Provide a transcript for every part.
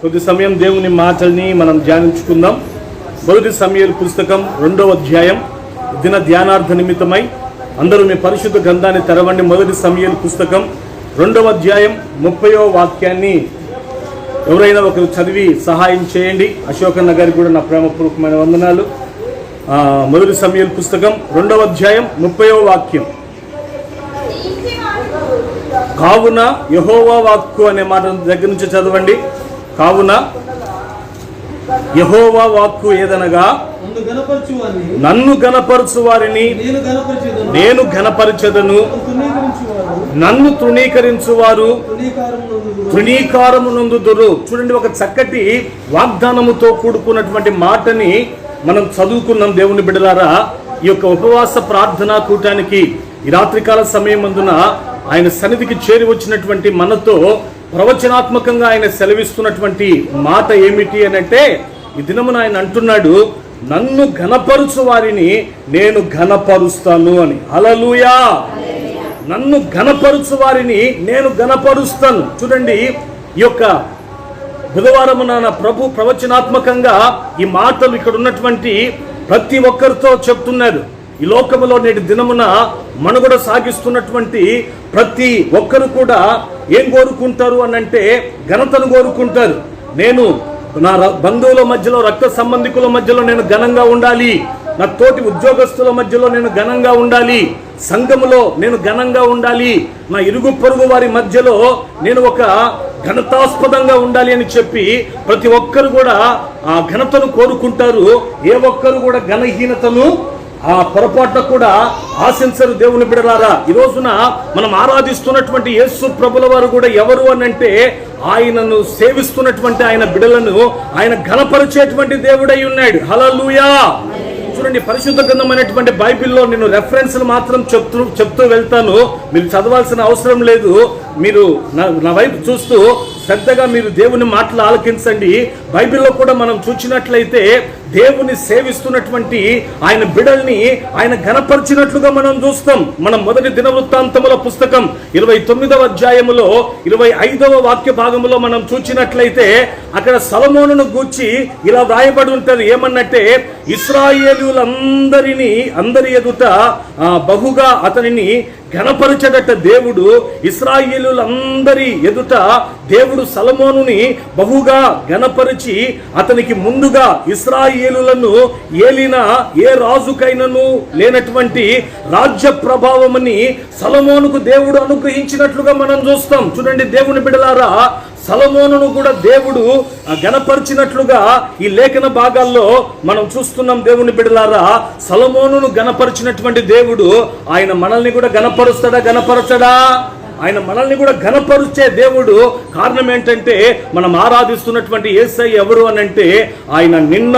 కొద్ది సమయం దేవుని మాటల్ని మనం ధ్యానించుకుందాం. మొదటి సమూయేలు పుస్తకం 2వ అధ్యాయం దిన ధ్యానార్థ నిమిత్తమై అందరూ మీ పరిశుద్ధ గ్రంథాన్ని తెరవండి. మొదటి సమూయేలు పుస్తకం 2వ అధ్యాయం 30వ వాక్యాన్ని ఎవరైనా ఒకరు చదివి సహాయం చేయండి. అశోకన్న గారికి కూడా నా ప్రేమపూర్వకమైన వందనాలు. మొదటి సమూయేలు పుస్తకం 2వ అధ్యాయం 30వ వాక్యం. కావున యెహోవా వాక్కు అనే మాట దగ్గర నుంచి చదవండి. కావున యెహోవా వాక్కు ఏదనగా, నన్ను గణపరచు వారిని నేను గణపరచెదను, నన్ను తృణీకరించువారు తృణీకారము నొందుదురు. చూడండి, ఒక చక్కటి వాగ్దానముతో కూడుకున్నటువంటి మాటని మనం చదువుకున్నాం. దేవుని బిడ్డలారా, ఈ యొక్క ఉపవాస ప్రార్థనా కూటానికి ఈ రాత్రికాల సమయం అందున ఆయన సన్నిధికి చేరి వచ్చినటువంటి మనతో ప్రవచనాత్మకంగా ఆయన సెలవిస్తున్నటువంటి మాట ఏమిటి అని అంటే, ఈ దినమున ఆయన అంటున్నాడు, నన్ను ఘనపరుచు వారిని నేను ఘనపరుస్తాను అని. హల్లెలూయా! నన్ను ఘనపరుచు వారిని నేను ఘనపరుస్తాను. చూడండి, ఈ యొక్క బుధవారమున నా ప్రభు ప్రవచనాత్మకంగా ఈ మాటలు ఇక్కడ ఉన్నటువంటి ప్రతి ఒక్కరితో చెప్తున్నారు. ఈ లోకములో నేటి దినమున మనుగడ సాగిస్తున్నటువంటి ప్రతి ఒక్కరు కూడా ఏం కోరుకుంటారు అనంటే, ఘనతను కోరుకుంటారు. నేను నా బంధువుల మధ్యలో, రక్త సంబంధికుల మధ్యలో నేను ఘనంగా ఉండాలి, నా తోటి ఉద్యోగస్తుల మధ్యలో నేను ఘనంగా ఉండాలి, సంఘములో నేను ఘనంగా ఉండాలి, నా ఇరుగు పొరుగు వారి మధ్యలో నేను ఒక ఘనతాస్పదంగా ఉండాలి అని చెప్పి ప్రతి ఒక్కరు కూడా ఆ ఘనతను కోరుకుంటారు. ఏ ఒక్కరు కూడా ఘనహీనతను ఆ పొరపాటున కూడా ఆశించరు. దేవుని బిడ్డలారా, ఈ రోజున మనం ఆరాధిస్తున్నటువంటి యేసు ప్రభుల వారు కూడా ఎవరు అనంటే, ఆయనను సేవిస్తున్నటువంటి ఆయన బిడ్డలను ఆయన ఘనపరిచేటువంటి దేవుడై ఉన్నాడు. హల్లెలూయా! చూడండి, పరిశుద్ధ గ్రంథమైనటువంటి బైబిల్లో నేను రెఫరెన్స్లు మాత్రం చెప్తూ వెళ్తాను. మీరు చదవాల్సిన అవసరం లేదు. మీరు నా వైపు చూస్తూ శ్రద్ధగా మీరు దేవుని మాటలు ఆలకించండి. బైబిల్లో కూడా మనం చూసినట్లయితే దేవుని సేవిస్తున్నటువంటి ఆయన బిడల్ని ఆయన ఘనపరిచినట్లుగా మనం చూస్తాం. మనం మొదటి దినవృత్తాంతముల పుస్తకం 29వ అధ్యాయములో 25వ వాక్య భాగంలో మనం చూసినట్లయితే అక్కడ సొలొమోనును గూర్చి ఇలా వ్రాయబడి ఉంటది. ఏమన్నట్టే, అందరి ఎదుట బహుగా అతనిని ఘనపరచడట దేవుడు. ఇశ్రాయేలులందరి ఎదుట దేవుడు సొలొమోనుని బహుగా ఘనపరిచి అతనికి ముందుగా ఇశ్రాయేలులను ఏలిన ఏ రాజుకైనను లేనటువంటి రాజ్య ప్రభావముని సొలొమోనుకు దేవుడు అనుగ్రహించినట్లుగా మనం చూస్తాం. చూడండి దేవుని బిడ్డలారా, సొలొమోనును కూడా దేవుడు ఘనపరిచినట్లుగా ఈ లేఖన భాగాల్లో మనం చూస్తున్నాం. దేవుని బిడ్డలారా, సొలొమోనును ఘనపరిచినటువంటి దేవుడు ఆయన మనల్ని కూడా ఘనపరచడా? ఆయన మనల్ని కూడా ఘనపరిచే దేవుడు. కారణం ఏంటంటే, మనం ఆరాధిస్తున్నటువంటి యేసయ్య ఎవరు అనంటే, ఆయన నిన్న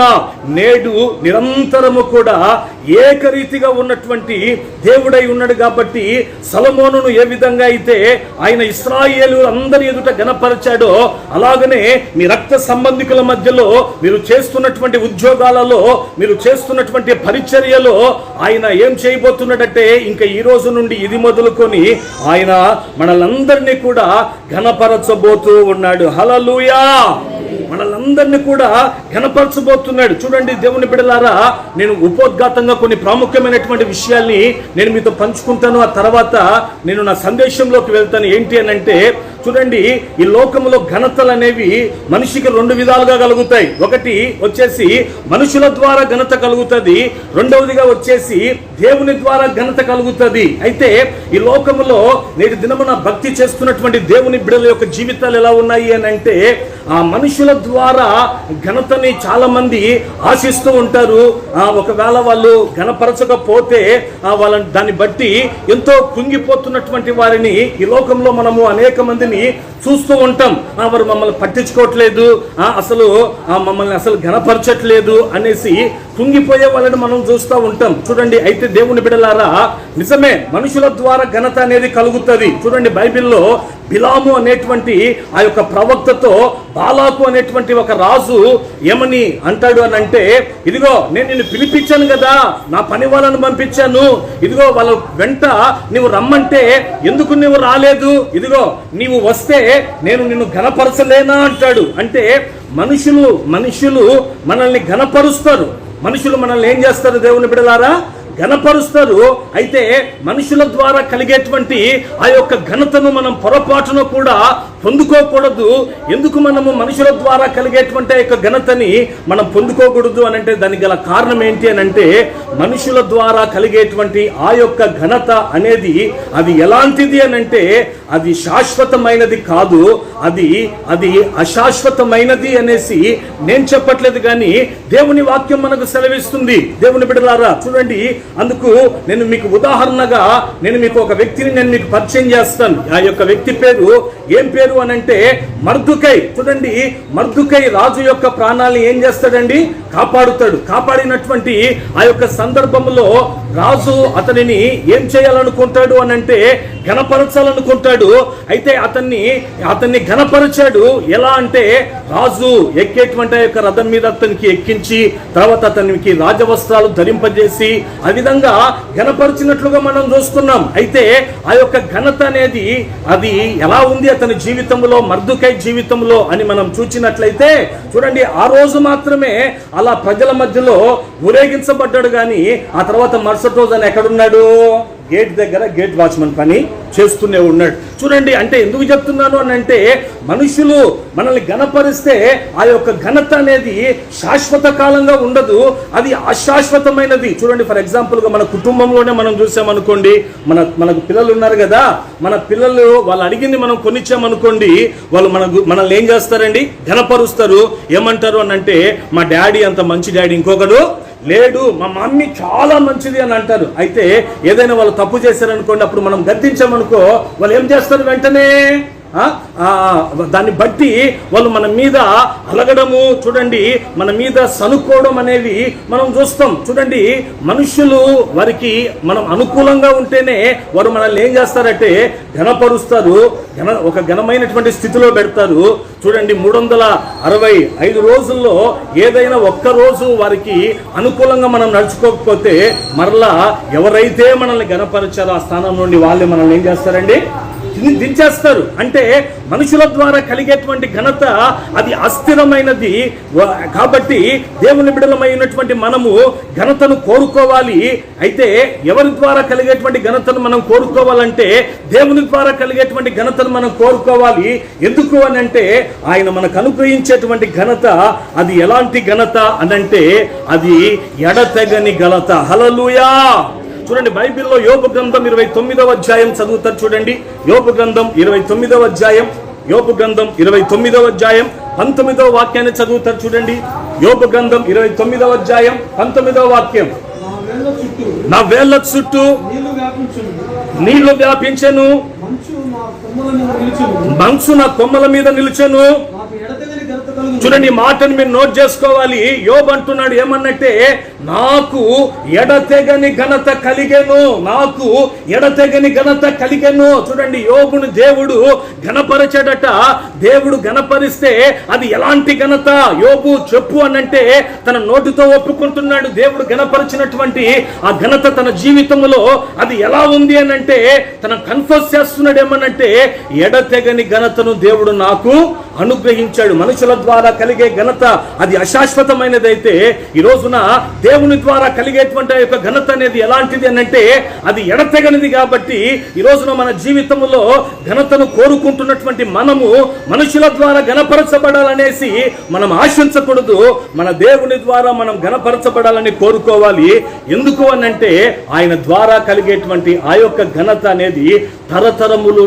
నేడు నిరంతరము కూడా ఏకరీతిగా ఉన్నటువంటి దేవుడై ఉన్నాడు. కాబట్టి సొలొమోనును ఏ విధంగా అయితే ఆయన ఇశ్రాయేలు అందరి ఎదుట ఘనపరిచాడో, అలాగనే మీ రక్త సంబంధికుల మధ్యలో, మీరు చేస్తున్నటువంటి ఉద్యోగాలలో, మీరు చేస్తున్నటువంటి పరిచర్యలో ఆయన ఏం చేయబోతున్నాడంటే, ఇంకా ఈ రోజు నుండి ఇది మొదలుకొని ఆయన మనలందరినీ కూడా ఘనపరచబోతూ ఉన్నాడు. హల్లెలూయా! మనలందరినీ కూడా ఘనపరచబోతున్నాడు. చూడండి దేవుని బిడ్డలారా, నేను ఉపోద్ఘాతంగా కొన్ని ప్రాముఖ్యమైనటువంటి విషయాల్ని నేను మీతో పంచుకుంటాను. ఆ తర్వాత నేను నా సందేశంలోకి వెళ్తాను. ఏంటి అని అంటే, చూడండి, ఈ లోకంలో ఘనతలు అనేవి మనిషికి 2 విధాలుగా కలుగుతాయి. ఒకటి వచ్చేసి మనుషుల ద్వారా ఘనత కలుగుతుంది, రెండవదిగా వచ్చేసి దేవుని ద్వారా ఘనత కలుగుతుంది. అయితే ఈ లోకంలో నేటి దినమున భక్తి చేస్తున్నటువంటి దేవుని బిడ్డల యొక్క జీవితాలు ఎలా ఉన్నాయి అని అంటే, ఆ మనుషుల ద్వారా ఘనతని చాలా మంది ఆశిస్తూ ఉంటారు. ఒకవేళ వాళ్ళు ఘనపరచకపోతే వాళ్ళని దాన్ని బట్టి ఎంతో కుంగిపోతున్నటువంటి వారిని ఈ లోకంలో మనము అనేక మందిని చూస్తూ ఉంటాం. వారు మమ్మల్ని పట్టించుకోవట్లేదు, మమ్మల్ని అసలు ఘనపరచట్లేదు అనేసి కుంగిపోయే వాళ్ళని మనం చూస్తూ ఉంటాం. చూడండి, అయితే దేవుని బిడ్డలారా, నిజమే మనుషుల ద్వారా ఘనత అనేది కలుగుతుంది. చూడండి, బైబిల్లో బిలాము అనేటువంటి ఆ యొక్క ప్రవక్తతో బాలాకు అనేటువంటి ఒక రాజు ఏమని అంటాడు అని అంటే, ఇదిగో నేను నిన్ను పిలిపించాను కదా, నా పని వాళ్ళను పంపించాను, ఇదిగో వాళ్ళ వెంట నువ్వు రమ్మంటే ఎందుకు నువ్వు రాలేదు, ఇదిగో నీవు వస్తే నేను నిన్ను ఘనపరచలేనా అంటాడు. అంటే మనుషులు మనల్ని ఘనపరుస్తారు. మనుషులు మనల్ని ఏం చేస్తారు దేవుని బిడ్డలారా? ఘనపరుస్తారు. అయితే మనుషుల ద్వారా కలిగేటువంటి ఆ యొక్క ఘనతను మనం పొరపాటును కూడా పొందుకోకూడదు. ఎందుకు మనము మనుషుల ద్వారా కలిగేటువంటి ఆ యొక్క ఘనతని మనం పొందుకోకూడదు అని అంటే దానికి గల కారణం ఏంటి అని అంటే, మనుషుల ద్వారా కలిగేటువంటి ఆ యొక్క ఘనత అనేది అది ఎలాంటిది అని అంటే అది శాశ్వతమైనది కాదు, అది అశాశ్వతమైనది అనేసి నేను చెప్పట్లేదు, కానీ దేవుని వాక్యం మనకు సెలవిస్తుంది. దేవుని బిడ్డలారా చూడండి, అందుకు నేను మీకు ఉదాహరణగా మీకు ఒక వ్యక్తిని నేను మీకు పరిచయం చేస్తాను. ఆ యొక్క వ్యక్తి పేరు ఏం పేరు అని అంటే మర్దుకై. చూడండి, మర్దుకై రాజు యొక్క ప్రాణాలను ఏం చేస్తాడండి? కాపాడుతాడు. కాపాడినటువంటి ఆ యొక్క సందర్భంలో రాజు అతనిని ఏం చేయాలనుకుంటాడు అని అంటే ఘనపరచాలనుకుంటాడు. అయితే అతన్ని ఘనపరిచాడు. ఎలా అంటే రాజు ఎక్కేటువంటి ఆ యొక్క రథం మీద అతనికి ఎక్కించి తర్వాత అతనికి రాజవస్త్రాలు ధరింపజేసి ఆ విధంగా ఘనపరిచినట్లుగా మనం చూస్తున్నాం. అయితే ఆ యొక్క ఘనత అనేది అది ఎలా ఉంది అతని జీవితంలో, మర్దుకై జీవితంలో అని మనం చూచినట్లయితే చూడండి, ఆ రోజు మాత్రమే అలా ప్రజల మధ్యలో ఊరేగించబడ్డాడు. కానీ ఆ తర్వాత మరుసటి రోజు అని ఎక్కడున్నాడు? గేట్ దగ్గర గేట్ వాచ్మన్ పని చేస్తూనే ఉన్నాడు. చూడండి, అంటే ఎందుకు చెప్తున్నాను అని అంటే మనుషులు మనల్ని ఘనపరిస్తే ఆ యొక్క ఘనత అనేది శాశ్వత కాలంగా ఉండదు, అది అశాశ్వతమైనది. చూడండి, ఫర్ ఎగ్జాంపుల్గా మన కుటుంబంలోనే మనం చూసామనుకోండి, మనకు పిల్లలు ఉన్నారు కదా, మన పిల్లలు వాళ్ళు అడిగింది మనం కొనిచ్చామనుకోండి, వాళ్ళు మనల్ని ఏం చేస్తారండి? ఘనపరుస్తారు. ఏమంటారు అని అంటే, మా డాడీ అంత మంచి డాడీ ఇంకొకడు లేడు, మా మమ్మీ చాలా మంచిది అని అంటారు. అయితే ఏదైనా వాళ్ళు తప్పు చేశారనుకోండి, అప్పుడు మనం గద్దించామనుకో, వాళ్ళు ఏం చేస్తారు? వెంటనే దాన్ని బట్టి వాళ్ళు మన మీద అలగడము, చూడండి మన మీద సనుక్కోవడం అనేవి మనం చూస్తాం. చూడండి, మనుషులు వారికి మనం అనుకూలంగా ఉంటేనే వారు మనల్ని ఏం చేస్తారంటే ఘనపరుస్తారు, ఒక ఘనమైనటువంటి స్థితిలో పెడతారు. చూడండి, 365 రోజుల్లో ఏదైనా ఒక్క రోజు వారికి అనుకూలంగా మనం నడుచుకోకపోతే మరలా ఎవరైతే మనల్ని ఘనపరిచారో ఆ స్థానం నుండి వాళ్ళే మనల్ని ఏం చేస్తారండి? దించేస్తారు. అంటే మనుషుల ద్వారా కలిగేటువంటి ఘనత అది అస్థిరమైనది. కాబట్టి దేవుని బిడ్డలమైనటువంటి మనము ఘనతను కోరుకోవాలి. అయితే ఎవరి ద్వారా కలిగేటువంటి ఘనతను మనం కోరుకోవాలంటే దేవుని ద్వారా కలిగేటువంటి ఘనతను మనం కోరుకోవాలి. ఎందుకు అని అంటే ఆయన మనకు అనుగ్రహించేటువంటి ఘనత అది ఎలాంటి ఘనత అనంటే అది ఎడతెగని ఘనత. హల్లెలూయా. చూడండి, బైబిల్లో యోబు గ్రంథం 29వ అధ్యాయం చదువుతారు. చూడండి, యోబు గ్రంథం 29వ అధ్యాయం, యోబు గ్రంథం 29వ అధ్యాయం 19వ వాక్యాన్ని చదువుతారు. చూడండి, యోబు గ్రంథం 29వ అధ్యాయం 19వ వాక్యం. నా వేళ్ళ చుట్టూ నీళ్లు వ్యాపించెను, మంచు నా కొమ్మల మీద నిలిచెను. చూడండి, ఈ మాటను మీరు నోట్ చేసుకోవాలి. యోబు అంటున్నాడు ఏమన్నట్టే, నాకు ఎడతెగని ఘనత కలిగెను, నాకు ఎడతెగని ఘనత కలిగెను. చూడండి, యోబుని దేవుడు ఘనపరిచాడట. దేవుడు ఘనపరిస్తే అది ఎలాంటి ఘనత? యోబు చెప్పు అనంటే తన నోటితో ఒప్పుకుంటున్నాడు. దేవుడు ఘనపరిచినటువంటి ఆ ఘనత తన జీవితంలో అది ఎలా ఉంది అనంటే తన కన్ఫర్స్ చేస్తున్నాడు. ఏమనంటే ఎడతెగని ఘనతను దేవుడు నాకు అనుగ్రహించాడు. మనుషుల ద్వారా కలిగే ఘనత అది అశాశ్వతమైనదైతే ఈ రోజున దేవుని ద్వారా కలిగేటువంటి యొక్క ఘనత అనేది ఎలాంటిది అనంటే అది ఎడతెగనిది. కాబట్టి ఈ రోజున మన జీవితంలో ఘనతను కోరుకుంటున్నటువంటి మనము మనుషుల ద్వారా ఘనపరచబడాలనేసి మనం ఆశించకూడదు. మన దేవుని ద్వారా మనం ఘనపరచబడాలని కోరుకోవాలి. ఎందుకు అనంటే ఆయన ద్వారా కలిగేటువంటి ఆ యొక్క ఘనత అనేది తరతరములు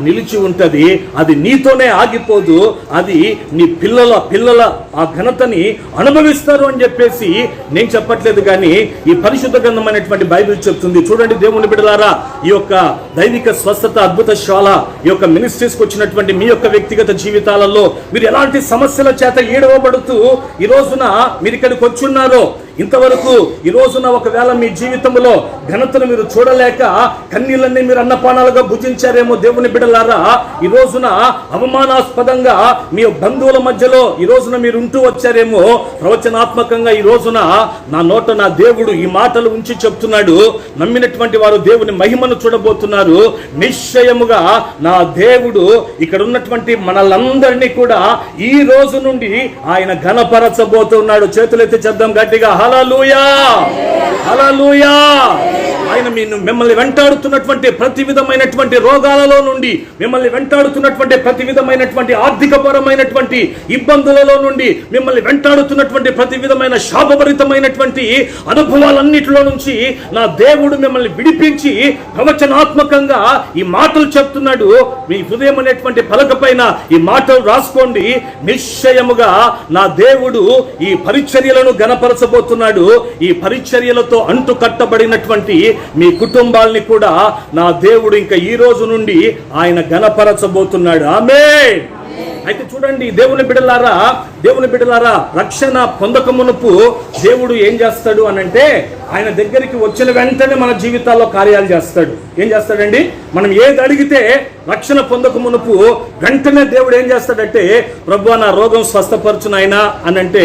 నిలిచి ఉంటది. అది నీతోనే ఆగిపోదు, అది నీ పిల్లల ఆ ఘనతని అనుభవిస్తారు అని చెప్పేసి నేను చెప్పట్లేదు, కానీ ఈ పరిశుద్ధ గ్రంథమైనటువంటి బైబిల్ చెప్తుంది. చూడండి దేవుని బిడ్డలారా, ఈ యొక్క దైవిక స్వస్థత అద్భుత శాల ఈ యొక్క మినిస్ట్రీస్కి వచ్చినటువంటి మీ యొక్క వ్యక్తిగత జీవితాలలో మీరు ఎలాంటి సమస్యల చేత ఏడవబడుతూ ఈ రోజున మీరు ఇక్కడికి వచ్చున్నారో, ఇంతవరకు ఈ రోజున ఒకవేళ మీ జీవితంలో ఘనతను మీరు చూడలేక కన్నీళ్ళన్నీ మీరు అన్నపానాలుగా భుజించారేమో దేవుని బిడ్డలారా, ఈ రోజున అవమానాస్పదంగా మీ బంధువుల మధ్యలో ఈ రోజున మీరు ఉంటూ వచ్చారేమో. ప్రవచనాత్మకంగా ఈ రోజున నా నోట నా దేవుడు ఈ మాటలు ఉంచి చెప్తున్నాడు. నమ్మినటువంటి వారు దేవుని మహిమను చూడబోతున్నారు. నిశ్చయముగా నా దేవుడు ఇక్కడ ఉన్నటువంటి మనలందరినీ కూడా ఈ రోజు నుండి ఆయన ఘనపరచబోతున్నాడు. చేతులెత్తి చెప్దాం గట్టిగా, హల్లెలూయా, హల్లెలూయా. ఆయన మిమ్మల్ని వెంటాడుతున్నటువంటి ప్రతి విధమైనటువంటి రోగాలలో నుండి, మిమ్మల్ని వెంటాడుతున్నటువంటి ప్రతి విధమైనటువంటి ఆర్థికపరమైనటువంటి ఇబ్బందులలో నుండి, మిమ్మల్ని వెంటాడుతున్నటువంటి ప్రతి విధమైన శాపభరితమైనటువంటి అనుభవాలన్నిటిలో నుంచి నా దేవుడు మిమ్మల్ని విడిపించి ప్రవచనాత్మకంగా ఈ మాటలు చెప్తున్నాడు. మీ హృదయం అనేటువంటి పలక పైన ఈ మాటలు రాసుకోండి. నిశ్చయముగా నా దేవుడు ఈ పరిచర్యలను ఘనపరచబోతున్నాడు. ఈ పరిచర్యలతో అంటు కట్టబడినటువంటి మీ కుటుంబాల్ని కూడా నా దేవుడు ఇంకా ఈ రోజు నుండి ఆయన ఘనపరచబోతున్నాడు. ఆమేన్. అయితే చూడండి దేవుని బిడ్డలారా, రక్షణ పొందక మునుపు దేవుడు ఏం చేస్తాడు అనంటే, ఆయన దగ్గరికి వచ్చిన వెంటనే మన జీవితాల్లో కార్యాలు చేస్తాడు. ఏం చేస్తాడండి? మనం ఏది అడిగితే రక్షణ పొందక మునుపు వెంటనే దేవుడు ఏం చేస్తాడంటే, ప్రభువా నా రోగం స్వస్థపరచు నాయనా అనంటే,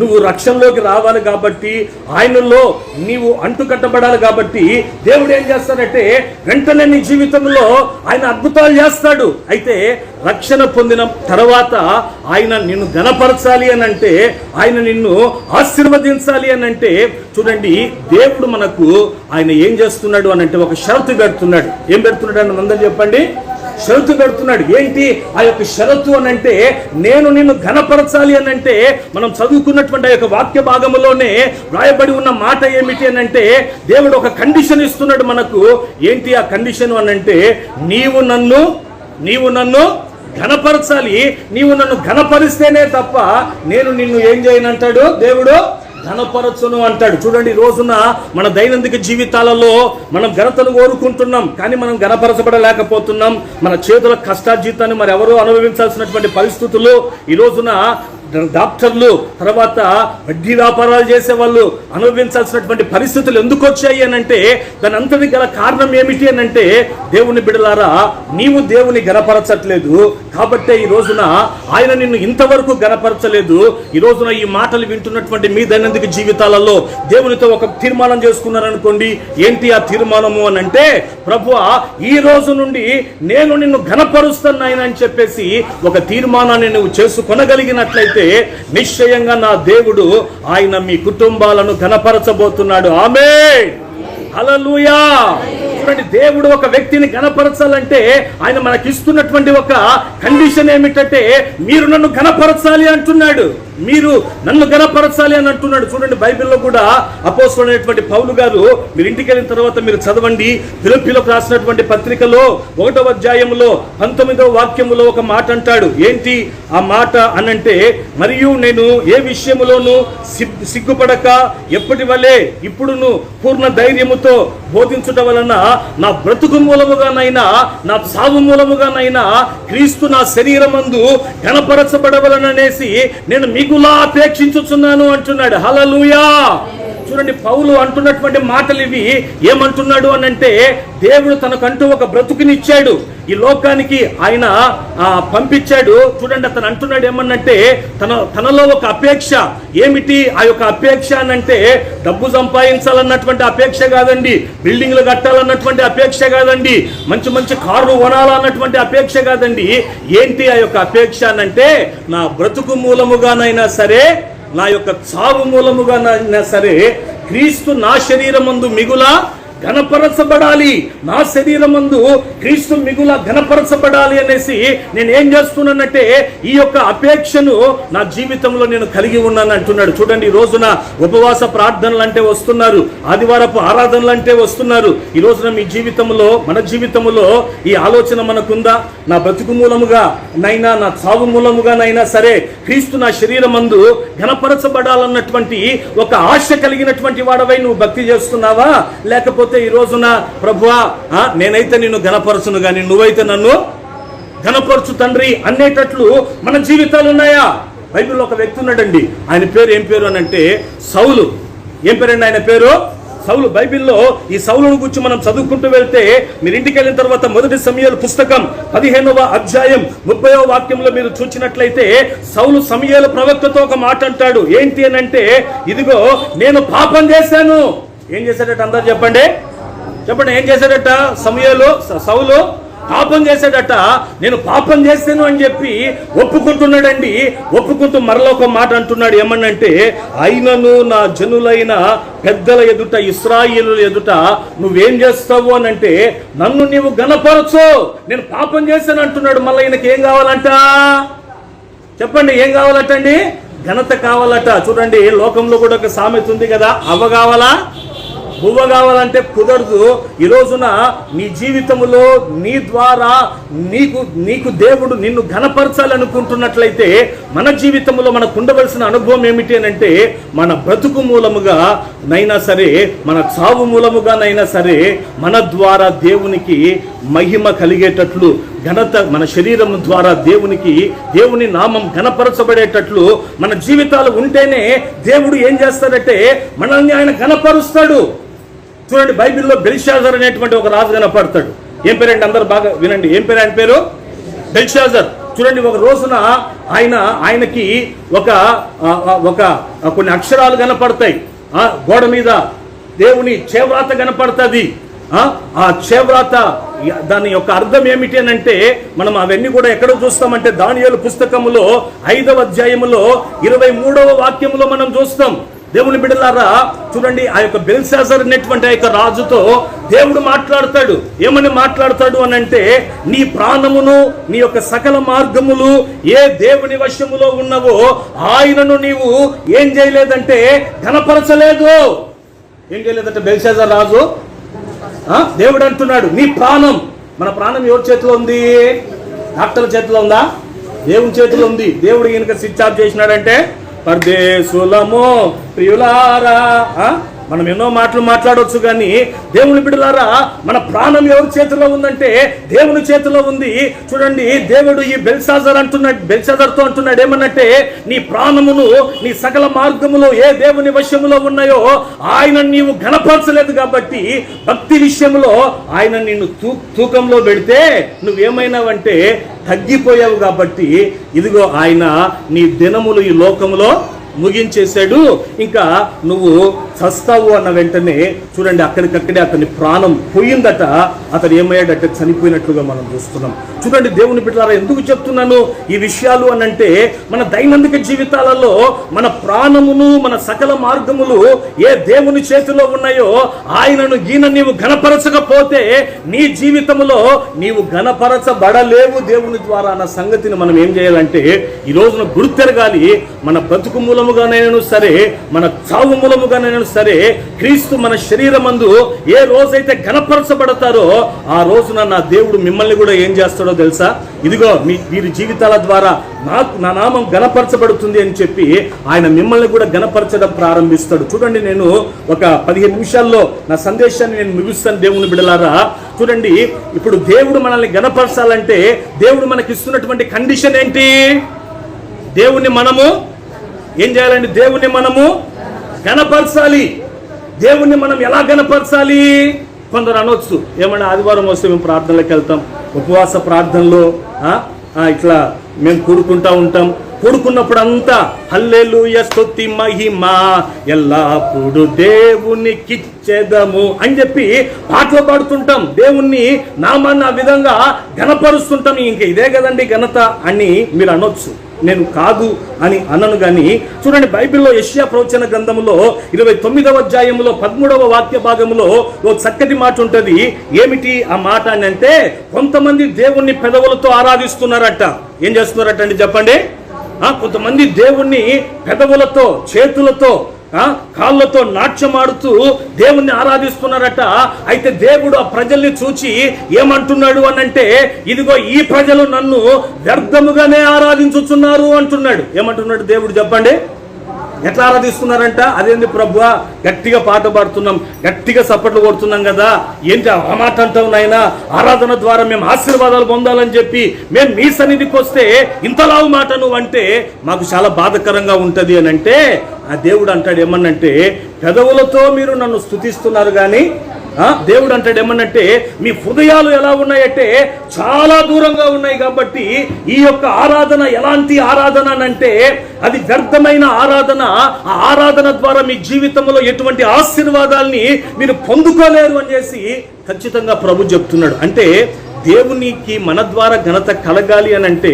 నువ్వు రక్షణలోకి రావాలి కాబట్టి, ఆయనలో నీవు అంటుకట్టబడాలి కాబట్టి దేవుడు ఏం చేస్తాడంటే వెంటనే నీ జీవితంలో ఆయన అద్భుతాలు చేస్తాడు. అయితే రక్షణ పొందిన తర్వాత ఆయన నిన్ను ఘనపరచాలి అని అంటే, ఆయన నిన్ను ఆశీర్వదించాలి అని అంటే, చూడండి దేవుడు మనకు ఆయన ఏం చేస్తున్నాడు అని అంటే ఒక షరతు పెడుతున్నాడు. ఏం పెడుతున్నాడు అని అందరూ చెప్పండి. షరతు పెడుతున్నాడు. ఏంటి ఆ యొక్క షరతు అని అంటే, నేను నిన్ను ఘనపరచాలి అని అంటే, మనం చదువుకున్నటువంటి ఆ యొక్క వాక్య భాగంలోనే రాయబడి ఉన్న మాట ఏమిటి అని అంటే, దేవుడు ఒక కండిషన్ ఇస్తున్నాడు మనకు. ఏంటి ఆ కండిషన్ అని అంటే, నీవు నన్ను ఘనపరచాలి. నీవు నన్ను ఘనపరిస్తేనే తప్ప నేను నిన్ను ఏం చేయనంటాడు దేవుడు, ఘనపరచును అంటాడు. చూడండి, రోజున మన దైనందిక జీవితాలలో మనం ఘనతను కోరుకుంటున్నాం, కానీ మనం ఘనపరచబడలేకపోతున్నాం. మన చేతుల కష్టార్జితాన్ని మరి ఎవరో అనుభవించాల్సినటువంటి పరిస్థితులు ఈ రోజున డాక్టర్లు, తర్వాత వడ్డీ వ్యాపారాలు చేసే వాళ్ళు అనుభవించాల్సినటువంటి పరిస్థితులు ఎందుకు వచ్చాయి అని అంటే, దాని అంతటి గల కారణం ఏమిటి అని అంటే, దేవుని బిడ్డలారా, నీవు దేవుని గణపరచట్లేదు కాబట్టే ఈ రోజున ఆయన నిన్ను ఇంతవరకు గణపరచలేదు. ఈ రోజున ఈ మాటలు వింటున్నటువంటి మీ దైనందిక జీవితాలలో దేవునితో ఒక తీర్మానం చేసుకున్నారనుకోండి. ఏంటి ఆ తీర్మానము అని అంటే, ప్రభువా ఈ రోజు నుండి నేను నిన్ను ఘనపరుస్తాను ఆయన అని చెప్పేసి ఒక తీర్మానాన్ని నువ్వు చేసుకొనగలిగినట్లయితే నిశ్చయంగా నా దేవుడు ఆయన మీ కుటుంబాలను ఘనపరచబోతున్నాడు. ఆమేన్, హల్లెలూయా. చూడండి, దేవుడు ఒక వ్యక్తిని ఘనపరచాలంటే ఆయన మనకిస్తున్నటువంటి ఒక కండిషన్ ఏమిటంటే, మీరు నన్ను ఘనపరచాలి అంటున్నాడు. మీరు నన్ను ఘనపరచాలి అని అంటున్నాడు. చూడండి, బైబిల్లో కూడా అపోస్తలుడైనటువంటి పౌలు గారు, మీరు ఇంటికి వెళ్ళిన తర్వాత మీరు చదవండి, ఫిలిప్పీలకు రాసినటువంటి పత్రికలో 1వ అధ్యాయంలో 19వ వాక్యములో ఒక మాట అంటాడు. ఏంటి ఆ మాట అనంటే, మరియు నేను ఏ విషయములోనూ సిగ్గుపడక ఎప్పటి వలె ఇప్పుడును పూర్ణ ధైర్యముతో బోధించుట వలన నా బ్రతుకు మూలముగానైనా నా సావు మూలముగానైనా క్రీస్తు నా శరీరమందు ఘనపరచబడవలననేసి నేను మిగులా అపేక్షించుచున్నాను అంటున్నాడు. హల్లెలూయా. చూడండి, పౌలు అంటున్నటువంటి మాటలు ఇవి. ఏమంటున్నాడు అని అంటే, దేవుడు తనకంటూ ఒక బ్రతుకునిచ్చాడు, ఈ లోకానికి ఆయన పంపించాడు. చూడండి, అతను అంటున్నాడు ఏమన్నంటే, తనలో ఒక అపేక్ష. ఏమిటి ఆ యొక్క అపేక్ష అనంటే, డబ్బు సంపాదించాలన్నటువంటి అపేక్ష కాదండి, బిల్డింగ్లు కట్టాలన్నటువంటి అపేక్ష కాదండి, మంచి మంచి కార్లు కొనాలన్నటువంటి అపేక్ష కాదండి. ఏంటి ఆ యొక్క అపేక్ష అనంటే, నా బ్రతుకు మూలముగానైనా సరే, నా యొక్క చావు మూలముగానైనా సరే, క్రీస్తు నా శరీరమందు మిగులా ఘనపరచబడాలి, నా శరీరమందు క్రీస్తు మిగుల ఘనపరచబడాలి అనేసి నేను ఏం చేస్తున్నానంటే, ఈ యొక్క అపేక్షను నా జీవితంలో నేను కలిగి ఉన్నాను అంటున్నాడు. చూడండి, ఈ రోజున ఉపవాస ప్రార్థనలు అంటే వస్తున్నారు, ఆదివారపు ఆరాధనలు అంటే వస్తున్నారు. ఈ రోజున మీ జీవితంలో, మన జీవితంలో ఈ ఆలోచన మనకుందా? నా బ్రతుకు మూలముగా నైనా, నా చావు మూలముగానైనా సరే, క్రీస్తు నా శరీరమందు ఘనపరచబడాలన్నటువంటి ఒక ఆశ కలిగినటువంటి వాడవై నువ్వు భక్తి చేస్తున్నావా? లేకపోతే ఈ రోజున ప్రభువా నేనైతే నిన్ను ఘనపరచును గాని నువ్వైతే నన్ను ఘనపరచు తండ్రి అనేటట్లు మన జీవితాలు ఉన్నాయా? బైబిల్లో ఒక వ్యక్తి ఉన్నాడండి, ఆయన పేరు ఏం పేరు అని అంటే సౌలు. ఏం పేరండి ఆయన పేరు? సౌలు. బైబిల్లో ఈ సౌలును గురించి మనం చదువుకుంటూ వెళ్తే మీరు ఇంటికి వెళ్ళిన తర్వాత 1 సమూయేలు పుస్తకం 15వ అధ్యాయం 30వ వాక్యంలో మీరు చూచినట్లయితే సౌలు సమూయేలు ప్రవక్తతో ఒక మాట అంటాడు. ఏంటి అని అంటే, ఇదిగో నేను పాపం చేశాను. ఏం చేశాడట? అందరు చెప్పండి, చెప్పండి. ఏం చేశాడట? సౌలు పాపం చేశాడట. నేను పాపం చేస్తాను అని చెప్పి ఒప్పుకుంటున్నాడండి. ఒప్పుకుంటూ మరలా ఒక మాట అంటున్నాడు. ఏమన్నంటే, అయినను నా జనులైన పెద్దల ఎదుట, ఇశ్రాయేలుల ఎదుట నువ్వేం చేస్తావు అని అంటే, నన్ను నీవు ఘనపరచు, నేను పాపం చేశాను అంటున్నాడు. మళ్ళీ ఈయనకి ఏం కావాలంట? చెప్పండి, ఏం కావాలటండి? ఘనత కావాలట. చూడండి, లోకంలో కూడా ఒక సామెత ఉంది కదా, అవ్వ కావాలా బువ్వ కావాలంటే కుదరదు. ఈ రోజున నీ జీవితంలో నీ ద్వారా నీకు దేవుడు నిన్ను ఘనపరచాలనుకుంటున్నట్లయితే మన జీవితంలో మనకు ఉండవలసిన అనుభవం ఏమిటి అని అంటే, మన బ్రతుకు మూలముగా నైనా సరే, మన చావు మూలముగానైనా సరే, మన ద్వారా దేవునికి మహిమ కలిగేటట్లు, ఘనత మన శరీరం ద్వారా దేవుని నామం ఘనపరచబడేటట్లు మన జీవితాలు ఉంటేనే దేవుడు ఏం చేస్తాడంటే మనల్ని ఆయన ఘనపరుస్తాడు. చూడండి, బైబిల్లో బెల్షాజర్ అనేటువంటి ఒక రాజు కనపడతాడు. ఏం పేరండి? అందరు బాగా వినండి. ఏం పేరు ఆయన పేరు? బెల్షాజర్. చూడండి, ఒక రోజున ఆయనకి ఒక కొన్ని అక్షరాలు కనపడతాయి. గోడ మీద దేవుని చేవ్రాత కనపడుతుంది. ఆ చేవ్రాత దాని యొక్క అర్థం ఏమిటి అని అంటే, మనం అవన్నీ కూడా ఎక్కడ చూస్తామంటే దానియేలు పుస్తకములో 5వ అధ్యాయములో 23వ వాక్యములో మనం చూస్తాం. దేవుని బిడ్డలారా, చూడండి, ఆ యొక్క బెల్షాజర్ అనేటువంటి ఆ యొక్క రాజుతో దేవుడు మాట్లాడతాడు. ఏమని మాట్లాడతాడు అని అంటే, నీ ప్రాణమును, నీ యొక్క సకల మార్గములు ఏ దేవుని వశములో ఉన్నవో ఆయనను నీవు ఏం చేయలేదంటే ఘనపరచలేదు. ఏం చేయలేదంటే బెల్షాజర్ రాజు. దేవుడు అంటున్నాడు, నీ ప్రాణం. మన ప్రాణం ఎవరి చేతిలో ఉంది? డాక్టర్ల చేతిలో ఉందా? దేవుని చేతిలో ఉంది. దేవుడు ఈయనక స్విచ్ ఆఫ్ చేసినాడంటే, పరదేశులమో ప్రియులారా, మనం ఎన్నో మాటలు మాట్లాడవచ్చు, కానీ దేవుని బిడ్డలారా, మన ప్రాణం ఎవరి చేతిలో ఉందంటే దేవుని చేతిలో ఉంది. చూడండి, దేవుడు ఈ బెల్షాజర్తో అంటున్నాడు ఏమన్నట్టే, నీ ప్రాణమును, నీ సకల మార్గములు ఏ దేవుని వశములో ఉన్నాయో ఆయన నీవు ఘనపరచలేదు కాబట్టి, భక్తి విషయంలో ఆయన నిన్ను తూకంలో పెడితే నువ్వేమైనావంటే తగ్గిపోయావు కాబట్టి, ఇదిగో ఆయన నీ దినములు ఈ లోకములో ముగించేశాడు. ఇంకా నువ్వు చస్తావు అన్న వెంటనే చూడండి, అక్కడికక్కడే అతని ప్రాణం పోయిందట. అతను ఏమయ్యాడంటే చనిపోయినట్లుగా మనం చూస్తున్నాం. చూడండి, దేవుని బిడ్డలారా, ఎందుకు చెప్తున్నాను ఈ విషయాలు అనంటే, మన దైనందిక జీవితాలలో మన ప్రాణమును, మన సకల మార్గములు ఏ దేవుని చేతిలో ఉన్నాయో ఆయనను నీవు ఘనపరచకపోతే నీ జీవితంలో నీవు ఘనపరచబడలేవు దేవుని ద్వారా అన్న సంగతిని మనం ఏం చేయాలంటే ఈ రోజున గుర్తెరగాలి. మన బ్రతుకు మూలముగానైనా సరే, మన చావు మూలముగానైనా సరే, క్రీస్తు మన శరీరమందు ఏ రోజైతే ఘనపరచబడతారో ఆ రోజున నా దేవుడు మిమ్మల్ని కూడా ఏం చేస్తాడో తెలుసా? ఇదిగో వీరి జీవితాల ద్వారా నా నామం ఘనపరచబడుతుంది అని చెప్పి ఆయన మిమ్మల్ని కూడా ఘనపరచడం ప్రారంభిస్తాడు. చూడండి, నేను ఒక 15 నిమిషాల్లో నా సందేశాన్ని నేను ముగిస్తాను. దేవుని బిడ్డలారా, చూడండి, ఇప్పుడు దేవుడు మనల్ని ఘనపరచాలంటే దేవుడు మనకి ఇస్తున్నటువంటి కండిషన్ ఏంటి? దేవుణ్ణి మనము ఏం చేయాలండి? దేవుణ్ణి మనము ఘనపరచాలి. దేవుణ్ణి మనం ఎలా ఘనపరచాలి? కొందరు అనొచ్చు, ఏమన్నా ఆదివారం వస్తే మేము ప్రార్థనలకు వెళ్తాం, ఉపవాస ప్రార్థనలో ఇట్లా మేము కూడుకుంటా ఉంటాం. కూడుకున్నప్పుడు అంతా హల్లెలూయా స్తుతి మహిమ ఎల్లప్పుడు దేవునికిచ్చెదము అని చెప్పి పాటలు పాడుతుంటాం. దేవుణ్ణి నామాన్ని ఆ విధంగా ఘనపరుస్తుంటాం. ఇంక ఇదే కదండి ఘనత అని మీరు అనొచ్చు. నేను కాదు అని అనను. కానీ చూడండి, బైబిల్లో యెషయా ప్రవచన గ్రంథంలో 29వ అధ్యాయంలో 13వ వాక్య భాగంలో ఒక చక్కటి మాట ఉంటుంది. ఏమిటి ఆ మాట అని అంటే, కొంతమంది దేవుణ్ణి పెదవులతో ఆరాధిస్తున్నారట. ఏం చేస్తున్నారట అండి చెప్పండి? కొంతమంది దేవుణ్ణి పెదవులతో, చేతులతో, కాళ్ళతో నాట్యమాడుతూ దేవుణ్ణి ఆరాధిస్తున్నారట. అయితే దేవుడు ఆ ప్రజల్ని చూచి ఏమంటున్నాడు అనంటే, ఇదిగో ఈ ప్రజలు నన్ను వ్యర్థముగానే ఆరాధించుచున్నారు అంటున్నాడు. ఏమంటున్నాడు దేవుడు చెప్పండి? ఎట్లా ఆరాధిస్తున్నారంట? అదేంది ప్రభువా, గట్టిగా పాట పాడుతున్నాం, గట్టిగా సప్పట్లు కొడుతున్నాం కదా, ఏంటి ఆ మాట అంటావు నాయనా? ఆరాధన ద్వారా మేము ఆశీర్వాదాలు పొందాలని చెప్పి మేము మీ సన్నిధికి వస్తే ఇంతలావు మాట నువ్వు అంటే మాకు చాలా బాధకరంగా ఉంటుంది అని అంటే, ఆ దేవుడు అంటాడు ఏమన్నంటే, పెదవులతో మీరు నన్ను స్తుతిస్తున్నారు కానీ దేవుడు అంటాడు ఏమన్నంటే, మీ హృదయాలు ఎలా ఉన్నాయంటే చాలా దూరంగా ఉన్నాయి. కాబట్టి ఈ యొక్క ఆరాధన ఎలాంటి ఆరాధన అంటే అది వ్యర్థమైన ఆరాధన. ఆ ఆరాధన ద్వారా మీ జీవితంలో ఎటువంటి ఆశీర్వాదాల్ని మీరు పొందుకోలేరు అని చేసి ఖచ్చితంగా ప్రభు చెప్తున్నాడు. అంటే దేవునికి మన ద్వారా ఘనత కలగాలి అని అంటే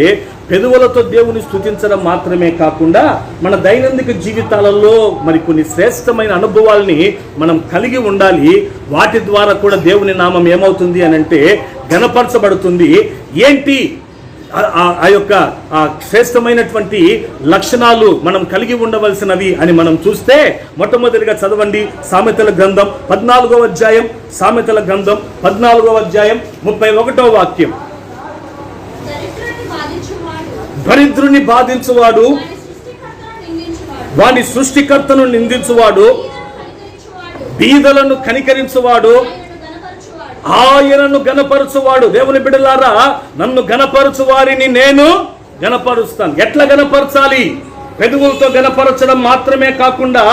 పెదవులతో దేవుని స్తుతించడం మాత్రమే కాకుండా మన దైనందిక జీవితాలలో మరి కొన్ని శ్రేష్టమైన అనుభవాల్ని మనం కలిగి ఉండాలి. వాటి ద్వారా కూడా దేవుని నామం ఏమవుతుంది అని అంటే ఘనపరచబడుతుంది. ఏంటి ఆ యొక్క శ్రేష్టమైనటువంటి లక్షణాలు మనం కలిగి ఉండవలసినవి అని మనం చూస్తే, మొట్టమొదటిగా చదవండి సామెతల గ్రంథం 14వ అధ్యాయం, సామెతల గ్రంథం 14వ అధ్యాయం 31వ వాక్యం. దరిద్రుని బాధించువాడు, వాని సృష్టికర్తను నిందించువాడు, బీదలను కనికరించువాడు, ఆయనను గణపరచువాడు. దేవుని బిడ్డలారా, నన్ను గణపరచు వారిని నేను గణపరుస్తాను. ఎట్లా గణపరచాలి? పెదవులతో గణపరచడం మాత్రమే కాకుండా